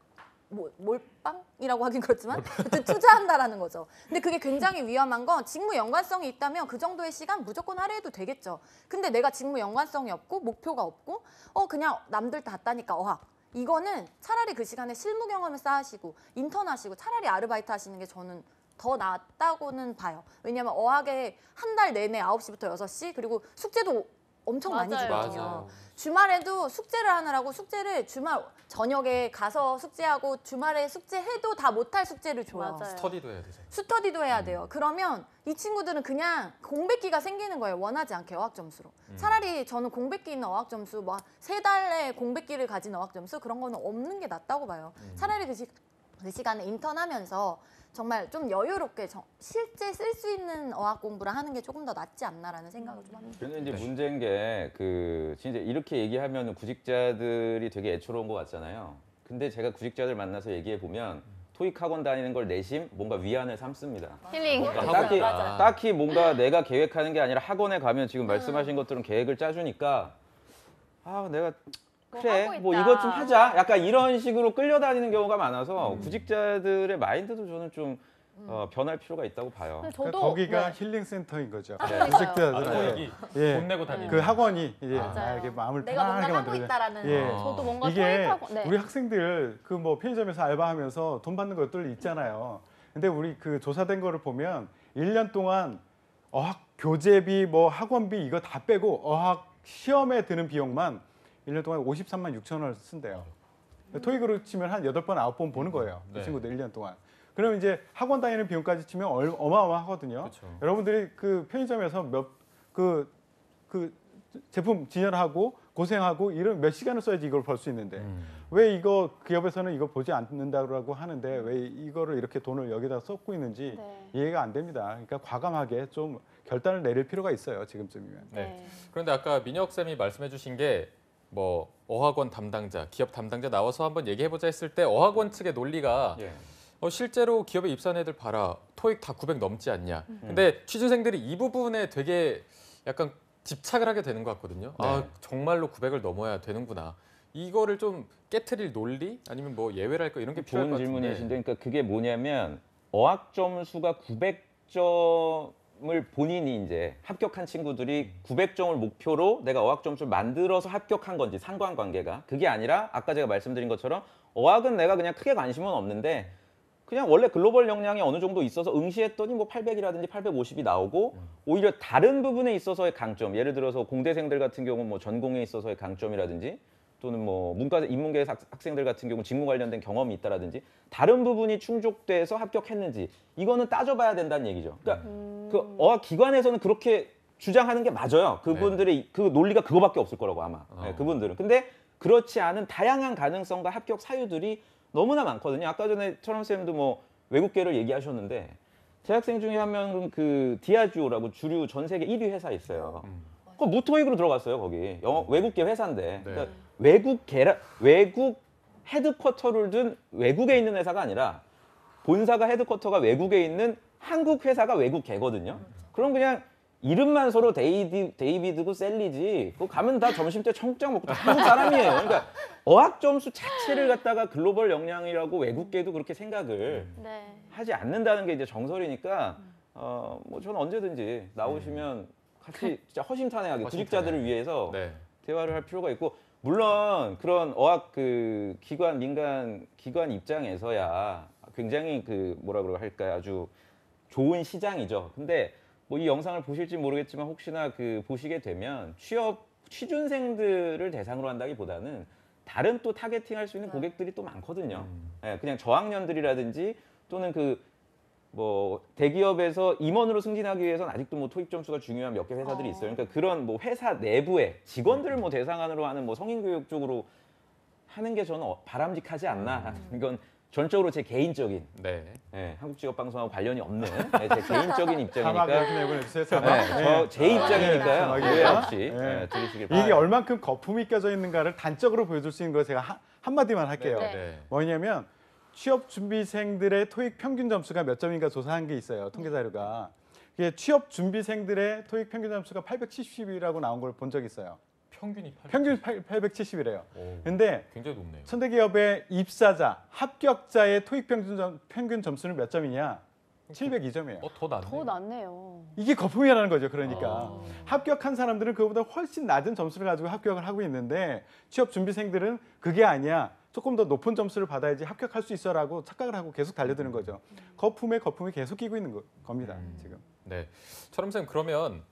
몰빵이라고 하긴 그렇지만 어쨌든 투자한다라는 거죠. 근데 그게 굉장히 위험한 건 직무 연관성이 있다면 그 정도의 시간 무조건 할애해도 되겠죠. 근데 내가 직무 연관성이 없고 목표가 없고 그냥 남들 다 따니까 어학. 이거는 차라리 그 시간에 실무 경험을 쌓으시고 인턴 하시고 차라리 아르바이트 하시는 게 저는 더 낫다고는 봐요. 왜냐하면 어학에 한 달 내내 9시부터 6시 그리고 숙제도 엄청 많이 맞아요. 주거든요. 맞아요. 주말에도 숙제를 하느라고 숙제를 주말 저녁에 가서 숙제하고 주말에 숙제해도 다 못할 숙제를 줘요. 맞아요. 스터디도 해야 되죠. 스터디도 해야 돼요. 그러면 이 친구들은 그냥 공백기가 생기는 거예요. 원하지 않게 어학 점수로. 차라리 저는 공백기 있는 어학 점수, 뭐 3달의 공백기를 가진 어학 점수 그런 거는 없는 게 낫다고 봐요. 차라리 그 시간에 인턴하면서 정말 좀 여유롭게 실제 쓸 수 있는 어학 공부를 하는 게 조금 더 낫지 않나라는 생각을 좀 합니다. 근데 이제 문제인 게 진짜 이렇게 얘기하면 구직자들이 되게 애처로운 것 같잖아요. 근데 제가 구직자들 만나서 얘기해 보면 토익 학원 다니는 걸 내심 뭔가 위안을 삼습니다. 힐링. 그러니까 딱히 뭔가 내가 계획하는 게 아니라 학원에 가면 지금 말씀하신 것처럼 계획을 짜주니까 내가 그래 하고 뭐 있다. 이것 좀 하자 약간 이런 식으로 끌려다니는 경우가 많아서 구직자들의 마인드도 저는 좀 변할 필요가 있다고 봐요. 근데 그러니까 저도 거기가 네. 힐링 센터인 거죠. 그러니까요. 구직자들한테. 토익이 예. 돈 내고 다니는. 그 학원이 이제 맞아요. 이렇게 마음을 내가 편안하게 뭔가 하고 만들어줘요. 있다라는 예. 저도 뭔가 이게 토익하고 네. 우리 학생들 그 뭐 편의점에서 알바하면서 돈 받는 것들 있잖아요. 근데 우리 그 조사된 거를 보면 1년 동안 어학 교재비 뭐 학원비 이거 다 빼고 어학 시험에 드는 비용만 1년 동안 53만 6천 원을 쓴대요. 토익으로 치면 한 8번, 9번 보는 거예요. 그 네. 친구들 1년 동안. 그럼 이제 학원 다니는 비용까지 치면 어마어마하거든요. 그렇죠. 여러분들이 그 편의점에서 그 제품 진열하고 고생하고 이런 몇 시간을 써야지 이걸 벌 수 있는데 왜 이거 기업에서는 이거 보지 않는다고 하는데 왜 이거를 이렇게 돈을 여기다 쏟고 있는지 네. 이해가 안 됩니다. 그러니까 과감하게 좀 결단을 내릴 필요가 있어요. 지금쯤이면. 네. 그런데 아까 민혁 쌤이 말씀해주신 게 뭐 어학원 담당자, 기업 담당자 나와서 한번 얘기해보자 했을 때 어학원 측의 논리가 예. 실제로 기업에 입사한 애들 봐라. 토익 다 900 넘지 않냐. 근데 취준생들이 이 부분에 되게 약간 집착을 하게 되는 것 같거든요. 아, 네. 정말로 900을 넘어야 되는구나. 이거를 좀 깨트릴 논리 아니면 뭐 예외를 할까 이런 게 필요할 것 좋은 같은데. 질문이신데 그러니까 그게 뭐냐면 어학 점수가 900점을 본인이 이제 합격한 친구들이 900점을 목표로 내가 어학 점수를 만들어서 합격한 건지 상관관계가 그게 아니라 아까 제가 말씀드린 것처럼 어학은 내가 그냥 크게 관심은 없는데 그냥 원래 글로벌 역량이 어느 정도 있어서 응시했더니 뭐 800이라든지 850이 나오고 오히려 다른 부분에 있어서의 강점 예를 들어서 공대생들 같은 경우는 뭐 전공에 있어서의 강점이라든지 또는 뭐 문과 인문계 학생들 같은 경우 직무 관련된 경험이 있다라든지 다른 부분이 충족돼서 합격했는지 이거는 따져봐야 된다는 얘기죠. 그러니까 그 어학 기관에서는 그렇게 주장하는 게 맞아요. 그분들의 그 논리가 그거밖에 없을 거라고 아마 네, 그분들은. 근데 그렇지 않은 다양한 가능성과 합격 사유들이 너무나 많거든요. 아까 전에 철원 쌤도 뭐 외국계를 얘기하셨는데 제 학생 중에 한 명은 그 디아지오라고 주류 전 세계 1위 회사 있어요. 그 무토익으로 들어갔어요 거기 외국계 회사인데. 네. 그러니까 외국 헤드쿼터를 둔 외국에 있는 회사가 아니라 본사가 헤드쿼터가 외국에 있는 한국 회사가 외국 개거든요. 그럼 그냥 이름만 서로 데이비드고 셀리지. 그거 가면 다 점심 때 청국장 먹고 다 한국 사람이에요. 그러니까 어학 점수 자체를 갖다가 글로벌 역량이라고 외국계도 그렇게 생각을 네. 하지 않는다는 게 이제 정설이니까 뭐 저는 언제든지 나오시면 같이 진짜 허심탄회하게 구직자들을 위해서 네. 대화를 할 필요가 있고 물론 그런 어학 그 기관 민간 기관 입장에서야 굉장히 그 뭐라 할까요 아주 좋은 시장이죠. 근데 뭐 이 영상을 보실지 모르겠지만 혹시나 그 보시게 되면 취준생들을 대상으로 한다기보다는 다른 또 타겟팅할 수 있는 고객들이 또 많거든요. 예, 그냥 저학년들이라든지 또는 그 뭐 대기업에서 임원으로 승진하기 위해서는 아직도 뭐 토익 점수가 중요한 몇 개 회사들이 있어요. 그러니까 그런 뭐 회사 내부에 직원들을 뭐 대상으로 하는 뭐 성인 교육 쪽으로 하는 게 저는 바람직하지 않나. 이건 전적으로 제 개인적인 네. 예, 한국직업방송하고 관련이 없는 제 개인적인 입장이니까 이렇게 내보내주세요. 사막. 제 입장이니까요. 사막이에요. 오해 없이 네. 들으시길 이게 바랍니다. 얼만큼 거품이 껴져 있는가를 단적으로 보여줄 수 있는 거 제가 한마디만 할게요. 네. 네. 뭐냐면 취업 준비생들의 토익 평균 점수가 몇 점인가 조사한 게 있어요. 통계 자료가. 이게 취업 준비생들의 토익 평균 점수가 870이라고 나온 걸 본 적이 있어요. 평균이 평균 870이래요. 오, 근데 굉장히 높네요. 천대기업의 입사자, 합격자의 토익 평균 점수는 몇 점이냐? 702점이에요. 더 낫네. 더 낫네요. 이게 거품이라는 거죠. 그러니까 아. 합격한 사람들은 그보다 훨씬 낮은 점수를 가지고 합격을 하고 있는데 취업 준비생들은 그게 아니야. 조금 더 높은 점수를 받아야지 합격할 수 있어라고 착각을 하고 계속 달려드는 거죠. 거품에 거품이 계속 끼고 있는 겁니다. 지금. 네, 철험쌤 그러면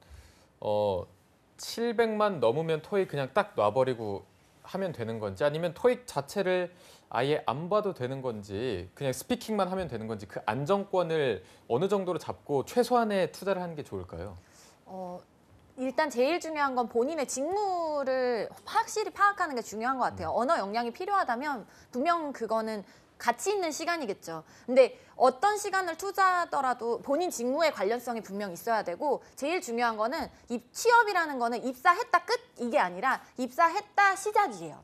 700만 넘으면 토익 그냥 딱 놔버리고 하면 되는 건지 아니면 토익 자체를 아예 안 봐도 되는 건지 그냥 스피킹만 하면 되는 건지 그 안정권을 어느 정도로 잡고 최소한의 투자를 하는 게 좋을까요? 일단 제일 중요한 건 본인의 직무를 확실히 파악하는 게 중요한 것 같아요. 언어 역량이 필요하다면 분명 그거는 가치 있는 시간이겠죠. 근데 어떤 시간을 투자하더라도 본인 직무의 관련성이 분명 있어야 되고 제일 중요한 거는 취업이라는 거는 입사했다 끝 이게 아니라 입사했다 시작이에요.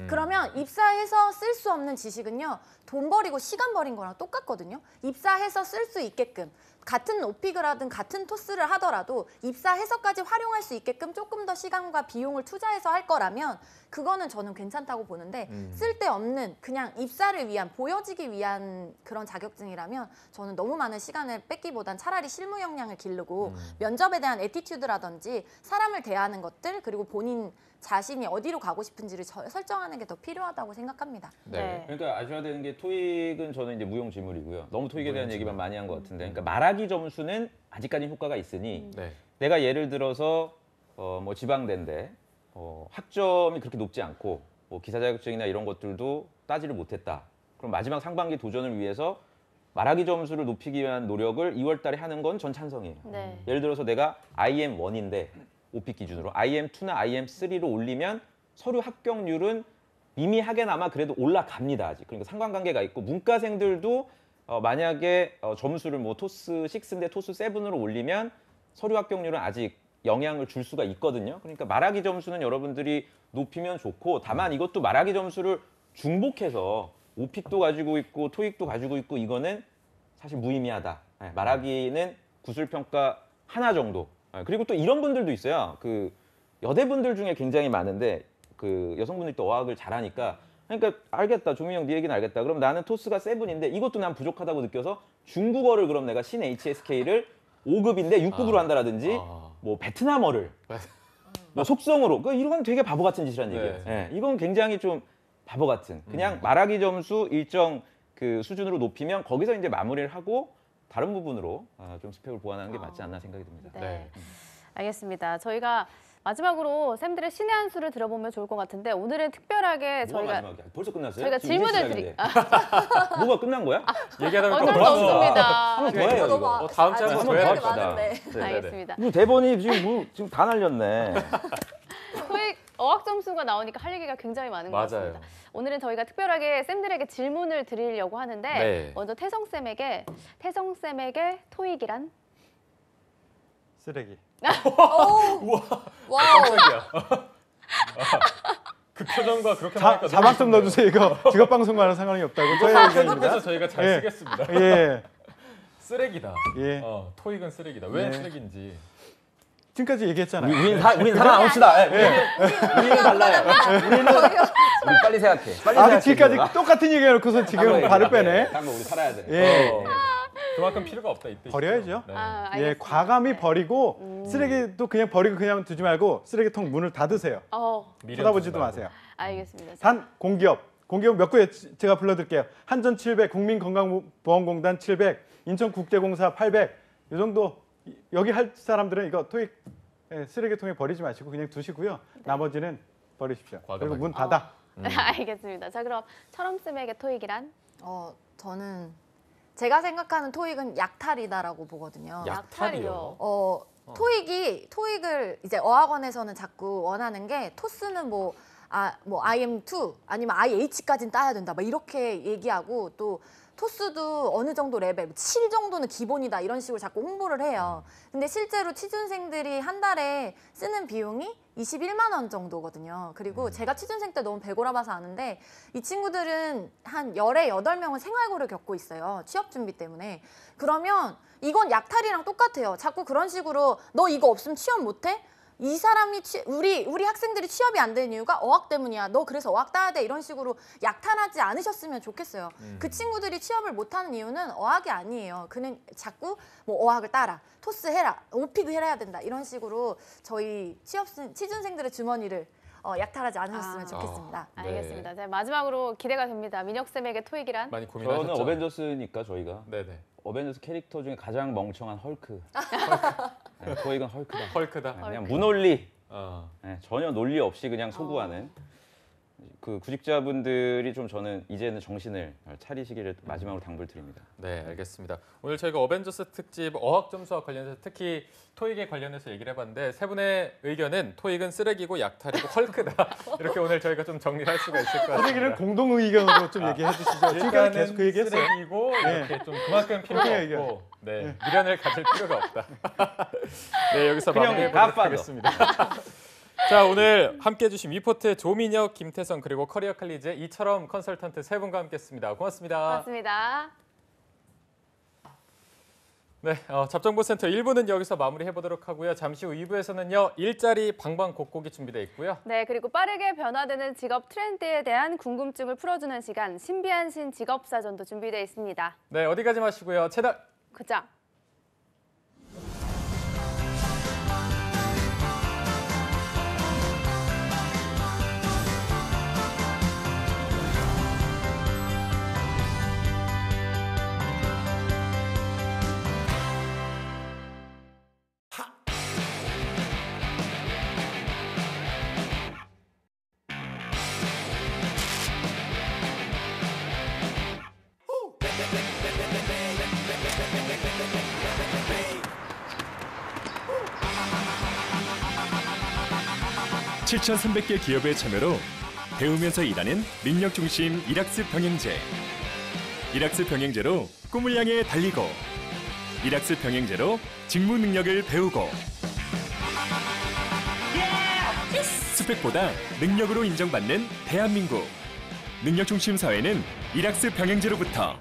그러면 입사해서 쓸 수 없는 지식은요. 돈 버리고 시간 버린 거랑 똑같거든요. 입사해서 쓸 수 있게끔 같은 오픽을 하든 같은 토스를 하더라도 입사해서까지 활용할 수 있게끔 조금 더 시간과 비용을 투자해서 할 거라면 그거는 저는 괜찮다고 보는데 쓸데없는 그냥 입사를 위한 보여지기 위한 그런 자격증이라면 저는 너무 많은 시간을 뺏기보단 차라리 실무 역량을 기르고 면접에 대한 애티튜드라든지 사람을 대하는 것들 그리고 본인 자신이 어디로 가고 싶은지를 설정하는 게 더 필요하다고 생각합니다. 네. 그러니까 아셔야 되는 게 토익은 저는 이제 무용지물이고요. 너무 토익에 대한 얘기만 많이 한 것 같은데, 그러니까 말하기 점수는 아직까지 효과가 있으니 네. 내가 예를 들어서 뭐 지방대인데 학점이 그렇게 높지 않고 뭐 기사 자격증이나 이런 것들도 따지를 못했다. 그럼 마지막 상반기 도전을 위해서 말하기 점수를 높이기 위한 노력을 2월달에 하는 건 전 찬성이에요. 네. 예를 들어서 내가 IM1인데 오픽 기준으로 IM2나 IM3로 올리면 서류 합격률은 미미하게나마 그래도 올라갑니다. 아직. 그러니까 상관관계가 있고 문과생들도 만약에 점수를 뭐 토스 6인데 토스 7으로 올리면 서류 합격률은 아직 영향을 줄 수가 있거든요. 그러니까 말하기 점수는 여러분들이 높이면 좋고 다만 이것도 말하기 점수를 중복해서 오픽도 가지고 있고 토익도 가지고 있고 이거는 사실 무의미하다. 말하기는 구술평가 하나 정도. 그리고 또 이런 분들도 있어요. 그 여대분들 중에 굉장히 많은데 그 여성분들이 또 어학을 잘하니까 그러니까 알겠다. 조민영 네 얘기는 알겠다. 그럼 나는 토스가 7인데 이것도 난 부족하다고 느껴서 중국어를 그럼 내가 신 HSK를 5급인데 6급으로 한다라든지 뭐 베트남어를 뭐 속성으로 이건 되게 바보 같은 짓이란 얘기예요. 네. 이건 굉장히 좀 바보 같은 그냥 말하기 점수 일정 그 수준으로 높이면 거기서 이제 마무리를 하고 다른 부분으로 좀 스펙을 보완하는 게 맞지 않나 생각이 듭니다. 네. 네. 알겠습니다. 저희가 마지막으로 쌤들의 신의 한 수를 들어보면 좋을 것 같은데 오늘은 특별하게 뭐가 저희가 마지막이야? 벌써 끝났어요? 저희가 지금 이제 질문을 시작인데. 뭐가 끝난 거야? 얘기하다 보니까 어쩔 수 벌써 없습니다. 한번 더 해요 저도 이거. 다음 주에 한번 더 해야 합시다. 많은데. 네, 알겠습니다. 이거 대본이 지금 다 날렸네. 토익 어학 점수가 나오니까 할 얘기가 굉장히 많은 것 맞아요. 같습니다. 오늘은 저희가 특별하게 쌤들에게 질문을 드리려고 하는데 네. 먼저 태성쌤에게 토익이란? 쓰레기. 와우. 깜짝이야. 그 표정과 그렇게 하니까 자막 좀 넣어주세요. 이거 직업 방송과는 상관이 없다고 저희 편집해서 의견입니다. 저희가 잘 예. 쓰겠습니다. 예. 쓰레기다. 예. 토익은 쓰레기다. 왜 네. 쓰레기인지. 지금까지 얘기했잖아요. 우린 살아남읍시다. 우리는 달라요. 우리 빨리 생각해. 빨리 아, 생각해. 지금까지 똑같은 얘기해놓고서 지금 발을 빼네. 한번 우리 살아야 돼. 예. 그만큼 필요가 없다 이때. 버려야죠. 네. 아, 예, 알겠습니다. 과감히 네. 버리고 쓰레기도 그냥 버리고 그냥 두지 말고 쓰레기통 문을 닫으세요. 미련 쳐다보지도 두지 말고. 마세요. 알겠습니다. 단 공기업 몇 구에 제가 불러드릴게요. 한전 700, 국민건강보험공단 700, 인천국제공사 800. 이 정도 여기 할 사람들은 이거 토익 쓰레기통에 버리지 마시고 그냥 두시고요. 나머지는 버리십시오. 그리고 과감하게. 문 닫아. 알겠습니다. 자 그럼 철험쌤에게 토익이란? 저는 제가 생각하는 토익은 약탈이다라고 보거든요. 약탈이요. 토익을 이제 어학원에서는 자꾸 원하는 게 토스는 뭐 뭐 IM2 아니면 IH까지는 따야 된다. 막 이렇게 얘기하고 또 토스도 어느 정도 레벨 7 정도는 기본이다 이런 식으로 자꾸 홍보를 해요. 근데 실제로 취준생들이 한 달에 쓰는 비용이 21만 원 정도거든요. 그리고 제가 취준생 때 너무 배고라봐서 아는데 이 친구들은 한 열에 8명은 생활고를 겪고 있어요. 취업 준비 때문에. 그러면 이건 약탈이랑 똑같아요. 자꾸 그런 식으로 너 이거 없으면 취업 못해? 이 사람이 우리 학생들이 취업이 안 되는 이유가 어학 때문이야. 너 그래서 어학 따야 돼. 이런 식으로 약탈하지 않으셨으면 좋겠어요. 그 친구들이 취업을 못하는 이유는 어학이 아니에요. 그는 자꾸 뭐 어학을 따라, 토스 해라, 오피그 해야 된다. 이런 식으로 저희 취준생들의 주머니를 약탈하지 않으셨으면 좋겠습니다. 네. 알겠습니다. 자, 마지막으로 기대가 됩니다. 민혁쌤에게 토익이란? 많이 고민하셨죠? 저는 어벤져스니까 저희가 네네. 어벤져스 캐릭터 중에 가장 멍청한 헐크. 네, 토익은 헐크다. 헐크다. 네, 그냥 무논리. 어. 네, 전혀 논리 없이 그냥 소구하는 그 구직자분들이 좀 저는 이제는 정신을 차리시기를 마지막으로 당부드립니다. 네, 알겠습니다. 오늘 저희가 어벤져스 특집 어학 점수와 관련해서 특히 토익에 관련해서 얘기를 해봤는데 세 분의 의견은 토익은 쓰레기고 약탈이고 헐크다. 이렇게 오늘 저희가 좀 정리를 할 수가 있을 것 같습니다. 쓰레기를 공동 의견으로 좀 얘기해 주시죠. 지금까지 일단은 계속 그 얘기했어요. 쓰레기고 네. 이렇게 좀 그만큼 필요가 그렇게 없고 네, 미련을 가질 필요가 없다. 네, 여기서 그냥 마무리해보도록 갓파더. 하겠습니다. 자, 오늘 함께해 주신 위포트의 조민혁, 김태성 그리고 커리어 칼리지의 이철엄 컨설턴트 세 분과 함께했습니다. 고맙습니다. 고맙습니다. 네, 잡정보센터 1부는 여기서 마무리해보도록 하고요. 잠시 후 2부에서는요. 일자리 방방곡곡이 준비되어 있고요. 네, 그리고 빠르게 변화되는 직업 트렌드에 대한 궁금증을 풀어주는 시간 신비한 신 직업사전도 준비되어 있습니다. 네, 어디 가지 마시고요. 채널 고정. 칠 7,300개 기업의 참여로 배우면서 일하는 능력 중심 일학습 병행제. 일학습 병행제로 꿈을 향해 달리고, 일학습 병행제로 직무 능력을 배우고. 스펙보다 능력으로 인정받는 대한민국. 능력 중심 사회는 일학습 병행제로부터.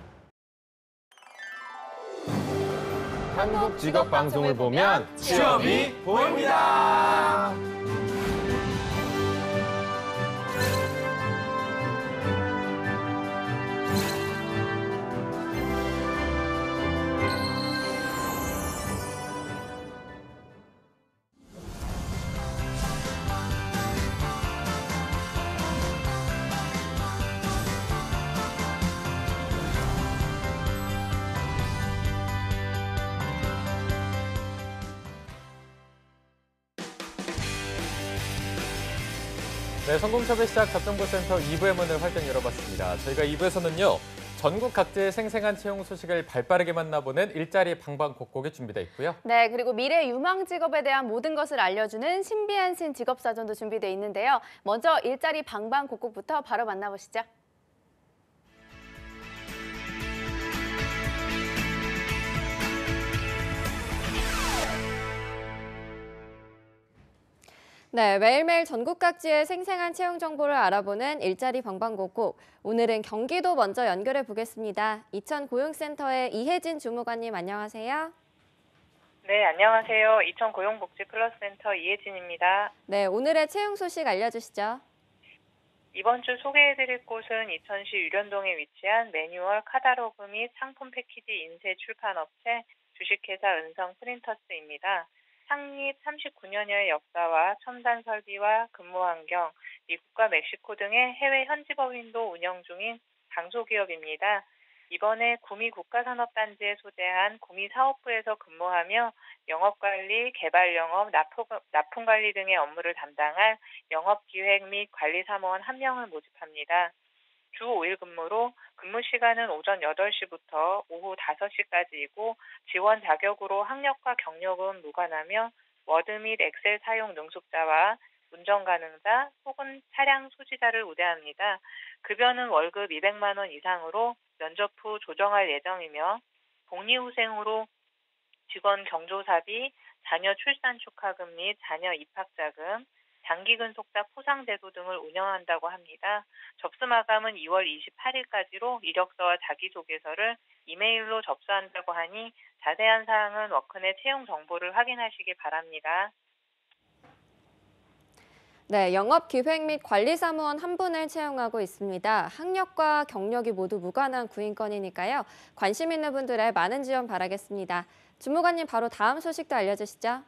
한국 직업 방송을 보면 취업이 보입니다. 네, 성공섭의 시작 잡정보센터 2부의 문을 활짝 열어봤습니다. 저희가 2부에서는요. 전국 각지의 생생한 채용 소식을 발빠르게 만나보는 일자리 방방곡곡이 준비되어 있고요. 네, 그리고 미래 유망 직업에 대한 모든 것을 알려주는 신비한 신 직업사전도 준비되어 있는데요. 먼저 일자리 방방곡곡부터 바로 만나보시죠. 네, 매일매일 전국 각지의 생생한 채용 정보를 알아보는 일자리 방방곡곡. 오늘은 경기도 먼저 연결해 보겠습니다. 이천고용센터의 이혜진 주무관님 안녕하세요. 네, 안녕하세요. 이천고용복지플러스센터 이혜진입니다. 네, 오늘의 채용 소식 알려주시죠. 이번 주 소개해드릴 곳은 이천시 유련동에 위치한 매뉴얼, 카탈로그 및 상품 패키지 인쇄 출판업체 주식회사 은성 프린터스입니다. 창립 39년여의 역사와 첨단 설비와 근무 환경, 미국과 멕시코 등의 해외 현지법인도 운영 중인 강소기업입니다. 이번에 구미 국가산업단지에 소재한 구미 사업부에서 근무하며 영업관리, 개발영업, 납품관리 등의 업무를 담당할 영업기획 및 관리사무원 1명을 모집합니다. 주 5일 근무로 근무 시간은 오전 8시부터 오후 5시까지이고 지원 자격으로 학력과 경력은 무관하며 워드 및 엑셀 사용 능숙자와 운전 가능자 혹은 차량 소지자를 우대합니다. 급여는 월급 200만 원 이상으로 면접 후 조정할 예정이며 복리후생으로 직원 경조사비, 자녀 출산 축하금 및 자녀 입학자금, 장기 근속자 포상제도 등을 운영한다고 합니다. 접수 마감은 2월 28일까지로 이력서와 자기소개서를 이메일로 접수한다고 하니 자세한 사항은 워크넷 채용 정보를 확인하시기 바랍니다. 네, 영업기획 및 관리사무원 한 분을 채용하고 있습니다. 학력과 경력이 모두 무관한 구인건이니까요. 관심 있는 분들의 많은 지원 바라겠습니다. 주무관님 바로 다음 소식도 알려주시죠.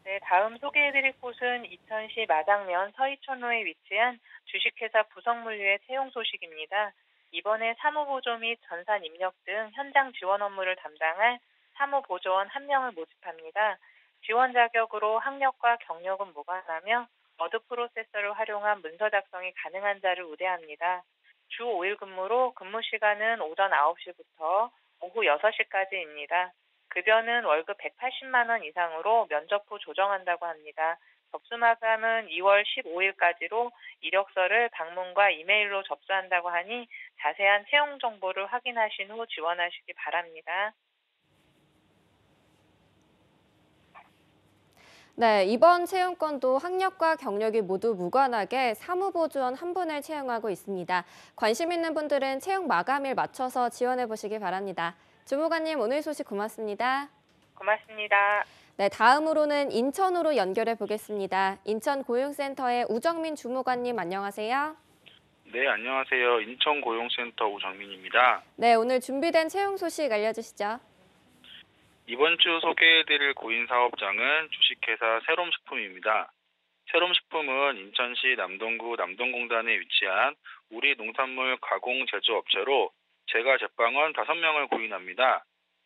네, 다음 소개해드릴 곳은 이천시 마장면 서희천로에 위치한 주식회사 부석물류의 채용 소식입니다. 이번에 사무보조 및 전산 입력 등 현장 지원 업무를 담당할 사무보조원 1명을 모집합니다. 지원 자격으로 학력과 경력은 무관하며 워드 프로세서를 활용한 문서 작성이 가능한 자를 우대합니다. 주 5일 근무로 근무 시간은 오전 9시부터 오후 6시까지입니다. 급여는 월급 180만 원 이상으로 면접 후 조정한다고 합니다. 접수 마감은 2월 15일까지로 이력서를 방문과 이메일로 접수한다고 하니 자세한 채용 정보를 확인하신 후 지원하시기 바랍니다. 네, 이번 채용건도 학력과 경력이 모두 무관하게 사무보조원 한 분을 채용하고 있습니다. 관심 있는 분들은 채용 마감일 맞춰서 지원해 보시기 바랍니다. 주무관님 오늘 소식 고맙습니다. 고맙습니다. 네, 다음으로는 인천으로 연결해 보겠습니다. 인천고용센터의 우정민 주무관님 안녕하세요. 네, 안녕하세요. 인천고용센터 우정민입니다. 네, 오늘 준비된 채용 소식 알려주시죠. 이번 주 소개해드릴 고인사업장은 주식회사 세롬식품입니다. 세롬식품은 인천시 남동구 남동공단에 위치한 우리 농산물 가공 제조업체로 제과 제빵원 5명을 고인합니다.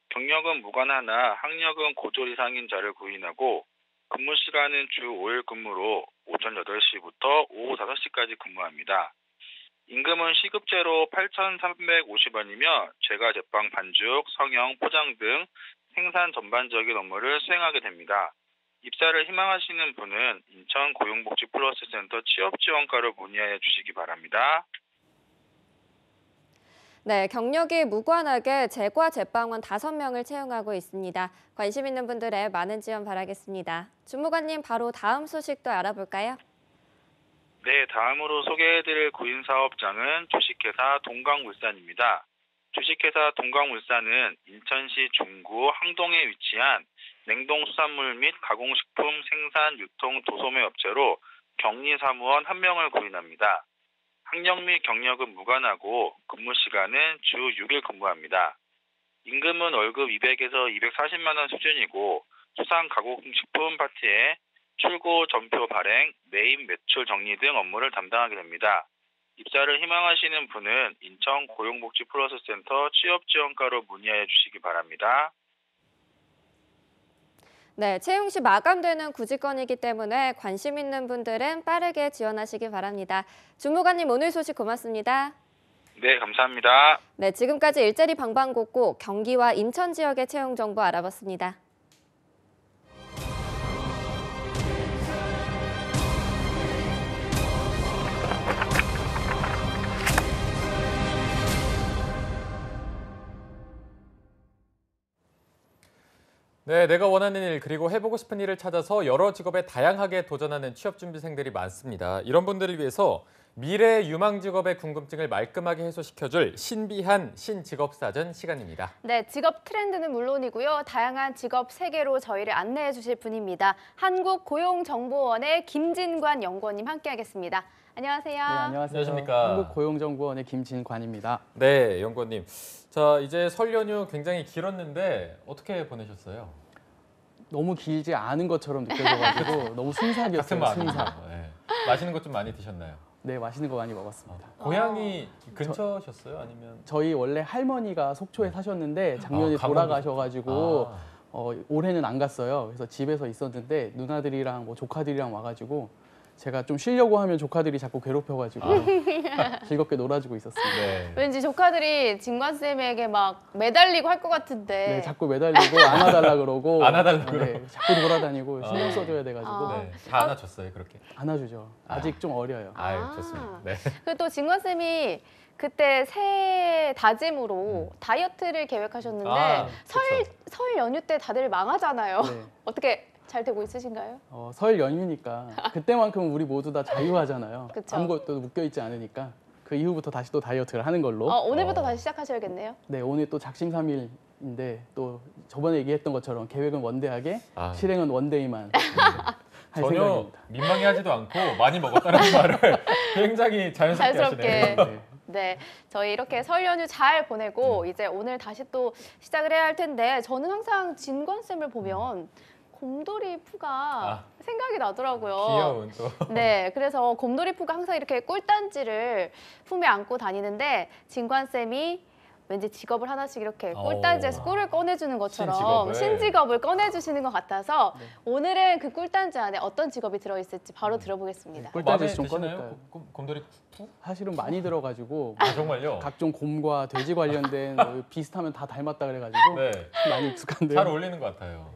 경력은 무관하나 학력은 고졸 이상인 자를 고인하고 근무 시간은 주 5일 근무로 오전 8시부터 오후 5시까지 근무합니다. 임금은 시급제로 8,350원이며 제과 제빵 반죽, 성형, 포장 등 생산 전반적인 업무를 수행하게 됩니다. 입사를 희망하시는 분은 인천 고용복지 플러스센터 취업지원과로 문의해 주시기 바랍니다. 네, 경력이 무관하게 제과 제빵원 5명을 채용하고 있습니다. 관심 있는 분들의 많은 지원 바라겠습니다. 주무관님 바로 다음 소식도 알아볼까요? 네, 다음으로 소개해드릴 구인사업장은 주식회사 동강물산입니다. 주식회사 동강물산은 인천시 중구 항동에 위치한 냉동수산물 및 가공식품 생산 유통 도소매 업체로 격리사무원 1명을 고인합니다. 학력 및 경력은 무관하고 근무 시간은 주 6일 근무합니다. 임금은 월급 200에서 240만 원 수준이고 수산 가공식품 파트에 출고 전표 발행, 매입 매출 정리 등 업무를 담당하게 됩니다. 입사를 희망하시는 분은 인천 고용복지 플러스센터 취업지원과로 문의해 주시기 바랍니다. 네, 채용 시 마감되는 구직건이기 때문에 관심 있는 분들은 빠르게 지원하시기 바랍니다. 주무관님 오늘 소식 고맙습니다. 네, 감사합니다. 네, 지금까지 일자리 방방곡곡 경기와 인천 지역의 채용 정보 알아봤습니다. 네, 내가 원하는 일 그리고 해보고 싶은 일을 찾아서 여러 직업에 다양하게 도전하는 취업준비생들이 많습니다. 이런 분들을 위해서 미래 유망 직업의 궁금증을 말끔하게 해소시켜줄 신비한 신직업사전 시간입니다. 네, 직업 트렌드는 물론이고요. 다양한 직업 세계로 저희를 안내해 주실 분입니다. 한국고용정보원의 김진관 연구원님 함께하겠습니다. 안녕하세요. 네, 안녕하세요. 안녕하십니까. 한국고용정보원의 김진관입니다. 네, 연구원님. 자, 이제 설 연휴 굉장히 길었는데 어떻게 보내셨어요? 너무 길지 않은 것처럼 느껴져가지고 너무 순삭이었어요. 같은 순삭. 마음이네요. 네. 맛있는 것 좀 많이 드셨나요? 네, 맛있는 거 많이 먹었습니다. 고향이 근처셨어요? 아니면? 저희 원래 할머니가 속초에 사셨는데 작년에 강원도 돌아가셔가지고 아. 올해는 안 갔어요. 그래서 집에서 있었는데 누나들이랑 뭐 조카들이랑 와가지고 제가 좀 쉬려고 하면 조카들이 자꾸 괴롭혀가지고 즐겁게 놀아주고 있었습니다. 네. 왠지 조카들이 진관쌤에게 막 매달리고 할 것 같은데. 네, 자꾸 매달리고 안아달라 그러고 안아달라고 네, 자꾸 돌아다니고 신경 써줘야 돼가지고 아. 네. 다 안아줬어요, 그렇게. 안아주죠. 아직 좀 어려요. 아유, 좋습니다. 네. 그리고 또 진관쌤이 그때 새해 다짐으로 다이어트를 계획하셨는데 아, 설 연휴 때 다들 망하잖아요. 네. 어떻게 잘 되고 있으신가요? 설 연휴니까 그때만큼 우리 모두 다 자유하잖아요. 그쵸. 아무것도 묶여있지 않으니까 그 이후부터 다시 또 다이어트를 하는 걸로. 오늘부터 다시 시작하셔야겠네요. 네, 오늘 또 작심삼일인데 또 저번에 얘기했던 것처럼 계획은 원대하게 실행은 원데이만 할 전혀 생각입니다. 민망해하지도 않고 많이 먹었다는 말을 굉장히 자연스럽게 하시네요. 네. 네, 저희 이렇게 설 연휴 잘 보내고 이제 오늘 다시 또 시작을 해야 할 텐데 저는 항상 진관쌤을 보면 곰돌이 푸가 생각이 나더라고요. 귀여운 또. 네, 그래서 곰돌이 푸가 항상 이렇게 꿀단지를 품에 안고 다니는데 진관쌤이 왠지 직업을 하나씩 이렇게 꿀단지에서 꿀을 꺼내주는 것처럼 신직업을 꺼내주시는 것 같아서 오늘은 그 꿀단지 안에 어떤 직업이 들어있을지 바로 들어보겠습니다. 꿀단지 좀 드시나요? 꺼낼까요? 곰돌이 푸? 사실은 많이 들어가지고 정말요? 각종 곰과 돼지 관련된 비슷하면 다 닮았다 그래가지고 네. 많이 익숙한데요. 잘 어울리는 것 같아요.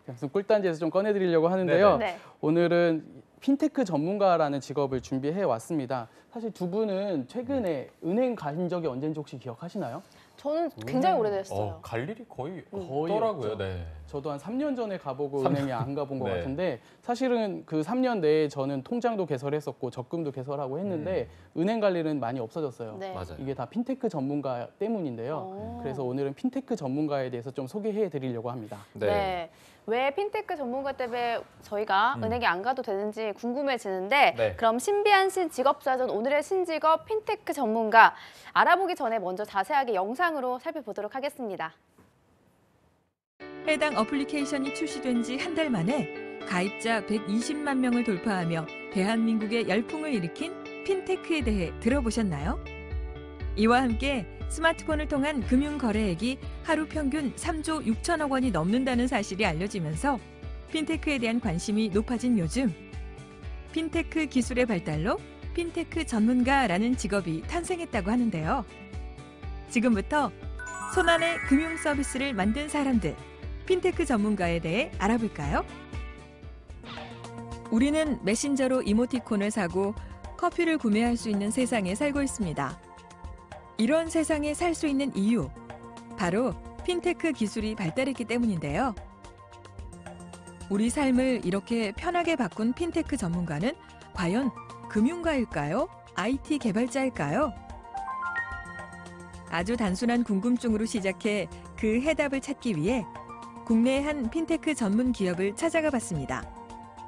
그래서 꿀단지에서 좀 꺼내드리려고 하는데요. 네. 오늘은 핀테크 전문가라는 직업을 준비해 왔습니다. 사실 두 분은 최근에 은행 가신 적이 언제인지 혹시 기억하시나요? 저는 굉장히 오래됐어요. 갈 일이 거의 거의 없더라고요. 없죠. 네. 저도 한 3년 전에 가보고 은행에 안 가본 것 네. 같은데 사실은 그 3년 내에 저는 통장도 개설했었고 적금도 개설하고 했는데 은행 갈 일은 많이 없어졌어요. 네. 맞아요. 이게 다 핀테크 전문가 때문인데요. 그래서 오늘은 핀테크 전문가에 대해서 좀 소개해 드리려고 합니다. 네. 왜 핀테크 전문가 때문에 저희가 은행에 안 가도 되는지 궁금해지는데 네. 그럼 그럼 신비한 직업사전 오늘의 신직업 핀테크 전문가 알아보기 전에 먼저 자세하게 영상으로 살펴보도록 하겠습니다. 해당 어플리케이션이 출시된 지 한 달 만에 가입자 120만 명을 돌파하며 대한민국의 열풍을 일으킨 핀테크에 대해 들어보셨나요? 이와 함께 스마트폰을 통한 금융거래액이 하루 평균 3조 6천억 원이 넘는다는 사실이 알려지면서 핀테크에 대한 관심이 높아진 요즘 핀테크 기술의 발달로 핀테크 전문가라는 직업이 탄생했다고 하는데요. 지금부터 손안의 금융 서비스를 만든 사람들, 핀테크 전문가에 대해 알아볼까요? 우리는 메신저로 이모티콘을 사고 커피를 구매할 수 있는 세상에 살고 있습니다. 이런 세상에 살 수 있는 이유, 바로 핀테크 기술이 발달했기 때문인데요. 우리 삶을 이렇게 편하게 바꾼 핀테크 전문가는 과연 금융가일까요? IT 개발자일까요? 아주 단순한 궁금증으로 시작해 그 해답을 찾기 위해 국내의 한 핀테크 전문 기업을 찾아가 봤습니다.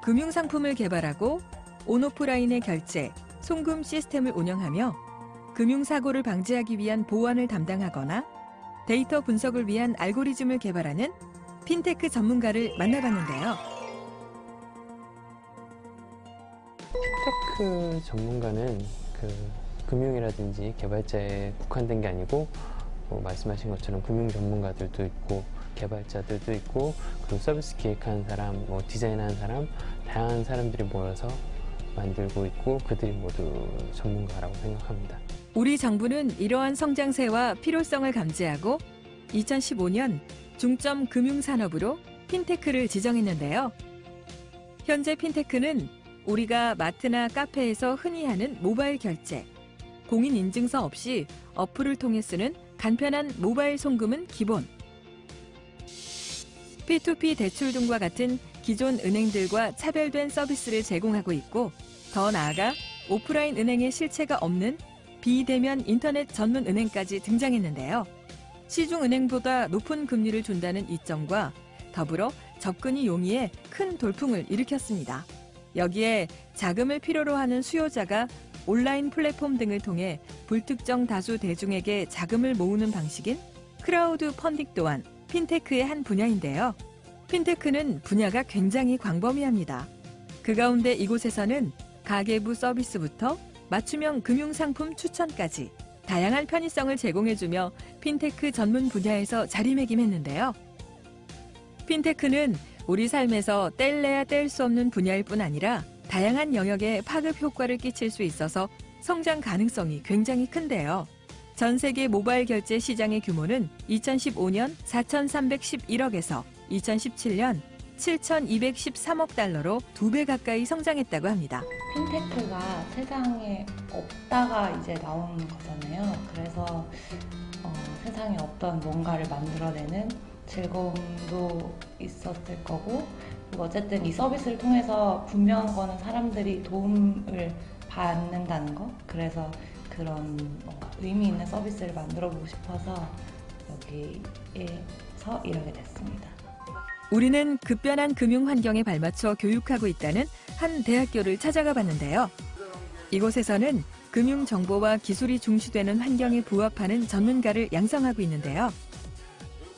금융상품을 개발하고 온오프라인의 결제, 송금 시스템을 운영하며 금융사고를 방지하기 위한 보안을 담당하거나 데이터 분석을 위한 알고리즘을 개발하는 핀테크 전문가를 만나봤는데요. 핀테크 전문가는 금융이라든지 개발자에 국한된 게 아니고 말씀하신 것처럼 금융 전문가들도 있고 개발자들도 있고 그리고 서비스 기획하는 사람, 디자인하는 사람, 다양한 사람들이 모여서 만들고 있고 그들이 모두 전문가라고 생각합니다. 우리 정부는 이러한 성장세와 필요성을 감지하고 2015년 중점 금융산업으로 핀테크를 지정했는데요. 현재 핀테크는 우리가 마트나 카페에서 흔히 하는 모바일 결제, 공인인증서 없이 어플을 통해 쓰는 간편한 모바일 송금은 기본. P2P 대출 등과 같은 기존 은행들과 차별된 서비스를 제공하고 있고 더 나아가 오프라인 은행의 실체가 없는 비대면 인터넷 전문 은행까지 등장했는데요. 시중은행보다 높은 금리를 준다는 이점과 더불어 접근이 용이해 큰 돌풍을 일으켰습니다. 여기에 자금을 필요로 하는 수요자가 온라인 플랫폼 등을 통해 불특정 다수 대중에게 자금을 모으는 방식인 크라우드 펀딩 또한 핀테크의 한 분야인데요. 핀테크는 분야가 굉장히 광범위합니다. 그 가운데 이곳에서는 가계부 서비스부터 맞춤형 금융상품 추천까지 다양한 편의성을 제공해주며 핀테크 전문 분야에서 자리매김했는데요. 핀테크는 우리 삶에서 뗄래야 뗄 수 없는 분야일 뿐 아니라 다양한 영역에 파급 효과를 끼칠 수 있어서 성장 가능성이 굉장히 큰데요. 전 세계 모바일 결제 시장의 규모는 2015년 4,311억에서 2017년 7,213억 달러로 2배 가까이 성장했다고 합니다. 핀테크가 세상에 없다가 이제 나온 거잖아요. 그래서 세상에 없던 뭔가를 만들어내는 즐거움도 있었을 거고, 그리고 어쨌든 이 서비스를 통해서 분명한 거는 사람들이 도움을 받는다는 거. 그래서 그런 의미 있는 서비스를 만들어 보고 싶어서 여기에서 일하게 됐습니다. 우리는 급변한 금융 환경에 발맞춰 교육하고 있다는 한 대학교를 찾아가 봤는데요. 이곳에서는 금융 정보와 기술이 중시되는 환경에 부합하는 전문가를 양성하고 있는데요.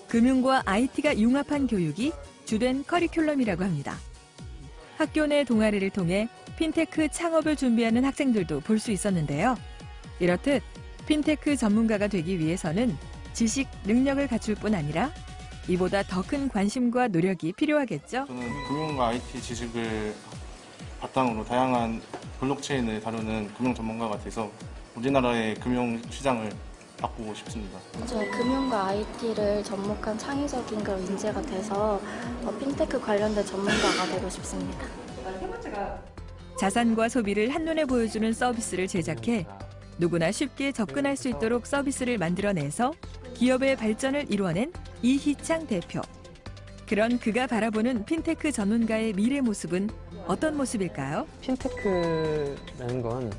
금융과 IT가 융합한 교육이 주된 커리큘럼이라고 합니다. 학교 내 동아리를 통해 핀테크 창업을 준비하는 학생들도 볼 수 있었는데요. 이렇듯 핀테크 전문가가 되기 위해서는 지식, 능력을 갖출 뿐 아니라 이보다 더 큰 관심과 노력이 필요하겠죠. 저는 금융과 IT 지식을 바탕으로 다양한 블록체인을 다루는 금융 전문가가 돼서 우리나라의 금융 시장을 바꾸고 싶습니다. 저 금융과 IT를 접목한 창의적인 그런 인재가 돼서 핀테크 관련된 전문가가 되고 싶습니다. 자산과 소비를 한눈에 보여주는 서비스를 제작해 누구나 쉽게 접근할 수 있도록 서비스를 만들어내서 기업의 발전을 이루어낸 이희창 대표. 그런 그가 바라보는 핀테크 전문가의 미래 모습은 어떤 모습일까요? 핀테크라는 건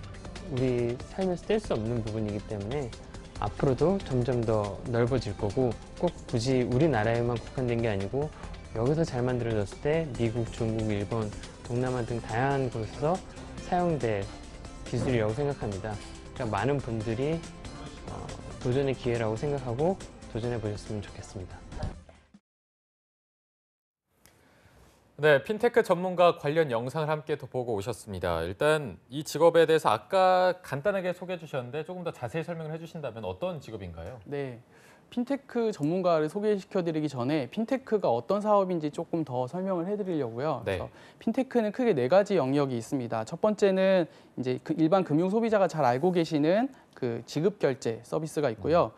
우리 삶에서 뗄 수 없는 부분이기 때문에 앞으로도 점점 더 넓어질 거고, 꼭 굳이 우리나라에만 국한된 게 아니고 여기서 잘 만들어졌을 때 미국, 중국, 일본, 동남아 등 다양한 곳에서 사용될 기술이라고 생각합니다. 그러니까 많은 분들이 도전의 기회라고 생각하고 도전해 보셨으면 좋겠습니다. 네, 핀테크 전문가 관련 영상을 함께 또 보고 오셨습니다. 일단 이 직업에 대해서 아까 간단하게 소개해 주셨는데 조금 더 자세히 설명을 해주신다면 어떤 직업인가요? 네, 핀테크 전문가를 소개시켜드리기 전에 핀테크가 어떤 사업인지 조금 더 설명을 해드리려고요. 네. 그래서 핀테크는 크게 4가지 영역이 있습니다. 첫 번째는 이제 일반 금융 소비자가 잘 알고 계시는 그 지급 결제 서비스가 있고요.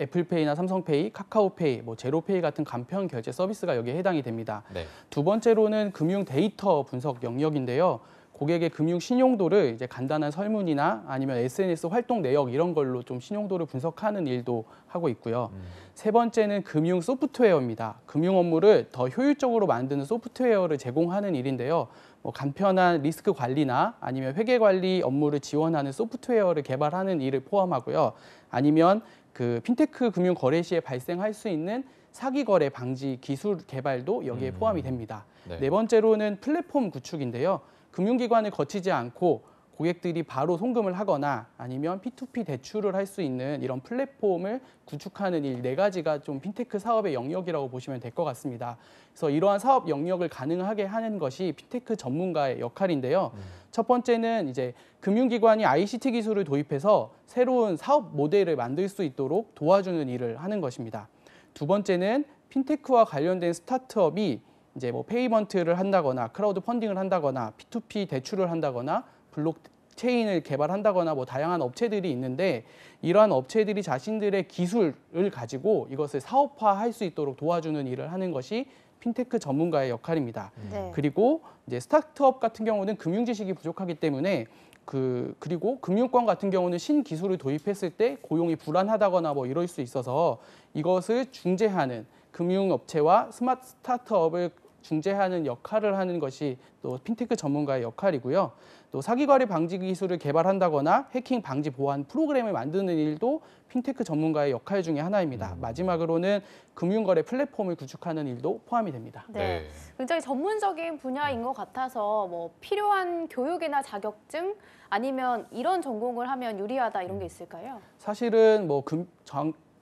애플페이나 삼성페이, 카카오페이, 제로페이 같은 간편 결제 서비스가 여기에 해당이 됩니다. 네. 두 번째로는 금융 데이터 분석 영역인데요. 고객의 금융 신용도를 이제 간단한 설문이나 아니면 SNS 활동 내역 이런 걸로 좀 신용도를 분석하는 일도 하고 있고요. 세 번째는 금융 소프트웨어입니다. 금융 업무를 더 효율적으로 만드는 소프트웨어를 제공하는 일인데요. 간편한 리스크 관리나 아니면 회계 관리 업무를 지원하는 소프트웨어를 개발하는 일을 포함하고요. 아니면 그 핀테크 금융 거래 시에 발생할 수 있는 사기 거래 방지 기술 개발도 여기에 포함이 됩니다. 네 번째로는 플랫폼 구축인데요. 금융기관을 거치지 않고 고객들이 바로 송금을 하거나 아니면 P2P 대출을 할 수 있는 이런 플랫폼을 구축하는 일 4가지가 좀 핀테크 사업의 영역이라고 보시면 될 것 같습니다. 그래서 이러한 사업 영역을 가능하게 하는 것이 핀테크 전문가의 역할인데요. 첫 번째는 이제 금융기관이 ICT 기술을 도입해서 새로운 사업 모델을 만들 수 있도록 도와주는 일을 하는 것입니다. 두 번째는 핀테크와 관련된 스타트업이 이제 페이먼트를 한다거나 크라우드 펀딩을 한다거나 P2P 대출을 한다거나 블록체인을 개발한다거나 다양한 업체들이 있는데 이러한 업체들이 자신들의 기술을 가지고 이것을 사업화할 수 있도록 도와주는 일을 하는 것이 핀테크 전문가의 역할입니다. 네. 그리고 이제 스타트업 같은 경우는 금융 지식이 부족하기 때문에 그리고 금융권 같은 경우는 신기술을 도입했을 때 고용이 불안하다거나 이럴 수 있어서 이것을 중재하는 금융업체와 스타트업을 중재하는 역할을 하는 것이 또 핀테크 전문가의 역할이고요. 또 사기거래 방지 기술을 개발한다거나 해킹 방지 보안 프로그램을 만드는 일도 핀테크 전문가의 역할 중에 하나입니다. 마지막으로는 금융거래 플랫폼을 구축하는 일도 포함이 됩니다. 네. 굉장히 전문적인 분야인 것 같아서 필요한 교육이나 자격증 아니면 이런 전공을 하면 유리하다 이런 게 있을까요? 사실은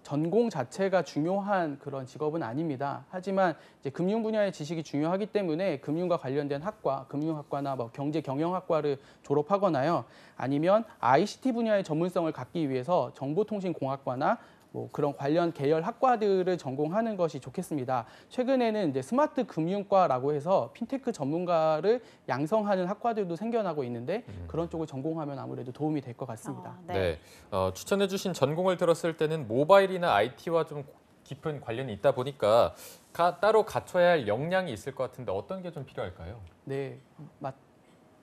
전공 자체가 중요한 그런 직업은 아닙니다. 하지만 이제 금융 분야의 지식이 중요하기 때문에 금융과 관련된 학과, 금융학과나 경제 경영학과를 졸업하거나요. 아니면 ICT 분야의 전문성을 갖기 위해서 정보통신공학과나 뭐 그런 관련 계열 학과들을 전공하는 것이 좋겠습니다. 최근에는 이제 스마트 금융과라고 해서 핀테크 전문가를 양성하는 학과들도 생겨나고 있는데 그런 쪽을 전공하면 아무래도 도움이 될 것 같습니다. 네. 추천해주신 전공을 들었을 때는 모바일이나 IT와 좀 깊은 관련이 있다 보니까 따로 갖춰야 할 역량이 있을 것 같은데 어떤 게 좀 필요할까요? 네,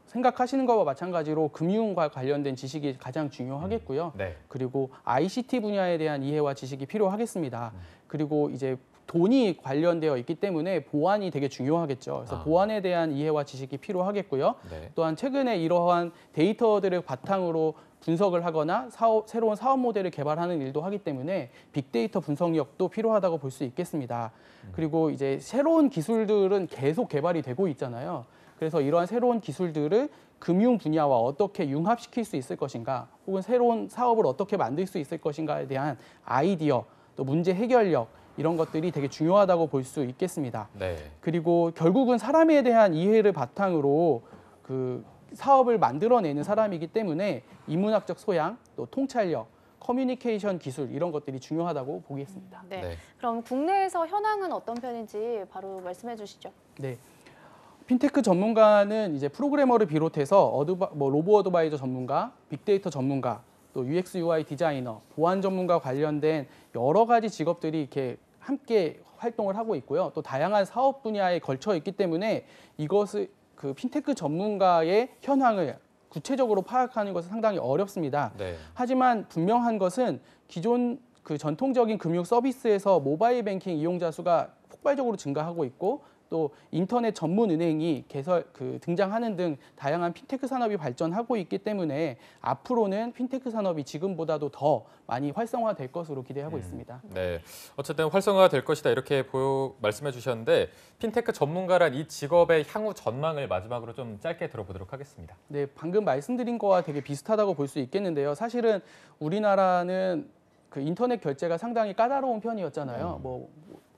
생각하시는 것과 마찬가지로 금융과 관련된 지식이 가장 중요하겠고요. 네. 그리고 ICT 분야에 대한 이해와 지식이 필요하겠습니다. 그리고 이제 돈이 관련되어 있기 때문에 보안이 되게 중요하겠죠. 그래서 보안에 대한 이해와 지식이 필요하겠고요. 네. 또한 최근에 이러한 데이터들을 바탕으로 분석을 하거나 새로운 사업 모델을 개발하는 일도 하기 때문에 빅데이터 분석력도 필요하다고 볼 수 있겠습니다. 그리고 이제 새로운 기술들은 계속 개발이 되고 있잖아요. 그래서 이러한 새로운 기술들을 금융 분야와 어떻게 융합시킬 수 있을 것인가, 혹은 새로운 사업을 어떻게 만들 수 있을 것인가에 대한 아이디어, 또 문제 해결력, 이런 것들이 되게 중요하다고 볼 수 있겠습니다. 네. 그리고 결국은 사람에 대한 이해를 바탕으로 그 사업을 만들어내는 사람이기 때문에 인문학적 소양, 또 통찰력, 커뮤니케이션 기술 이런 것들이 중요하다고 보겠습니다. 네. 그럼 국내에서 현황은 어떤 편인지 바로 말씀해 주시죠. 네. 핀테크 전문가는 이제 프로그래머를 비롯해서 로보 어드바이저 전문가, 빅데이터 전문가, 또 UX UI 디자이너, 보안 전문가 관련된 여러 가지 직업들이 이렇게 함께 활동을 하고 있고요. 또 다양한 사업 분야에 걸쳐 있기 때문에 이것을 그 핀테크 전문가의 현황을 구체적으로 파악하는 것은 상당히 어렵습니다. 네. 하지만 분명한 것은 기존 그 전통적인 금융 서비스에서 모바일 뱅킹 이용자 수가 폭발적으로 증가하고 있고, 또 인터넷 전문 은행이 등장하는 등 다양한 핀테크 산업이 발전하고 있기 때문에 앞으로는 핀테크 산업이 지금보다도 더 많이 활성화될 것으로 기대하고 있습니다. 네, 어쨌든 활성화가 될 것이다 이렇게 말씀해 주셨는데 핀테크 전문가란 이 직업의 향후 전망을 마지막으로 좀 짧게 들어보도록 하겠습니다. 네, 방금 말씀드린 거와 되게 비슷하다고 볼 수 있겠는데요. 사실은 우리나라는 그 인터넷 결제가 상당히 까다로운 편이었잖아요.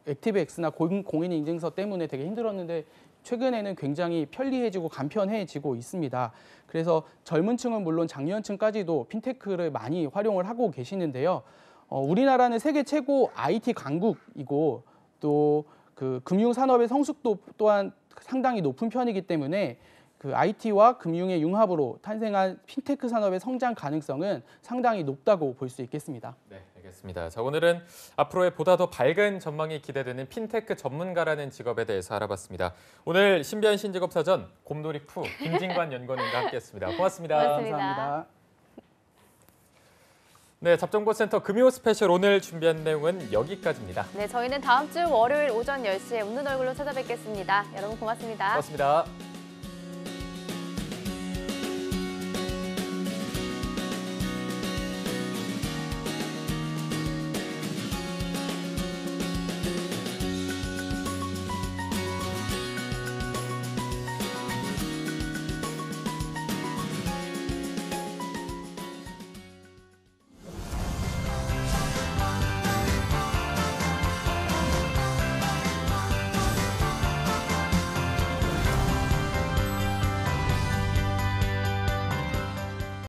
액티브엑스나 공인인증서 때문에 되게 힘들었는데 최근에는 굉장히 편리해지고 간편해지고 있습니다. 그래서 젊은 층은 물론 장년층까지도 핀테크를 많이 활용을 하고 계시는데요. 우리나라는 세계 최고 IT 강국이고 또 그 금융산업의 성숙도 또한 상당히 높은 편이기 때문에 그 IT와 금융의 융합으로 탄생한 핀테크 산업의 성장 가능성은 상당히 높다고 볼 수 있겠습니다. 네, 알겠습니다. 자, 오늘은 앞으로의 보다 더 밝은 전망이 기대되는 핀테크 전문가라는 직업에 대해서 알아봤습니다. 오늘 신비한 신직업 사전 곰돌이 푸 김진관 연구원님과 함께했습니다. 고맙습니다. 감사합니다. 네, 잡정보센터 금요 스페셜 오늘 준비한 내용은 여기까지입니다. 네, 저희는 다음 주 월요일 오전 10시에 웃는 얼굴로 찾아뵙겠습니다. 여러분 고맙습니다. 고맙습니다.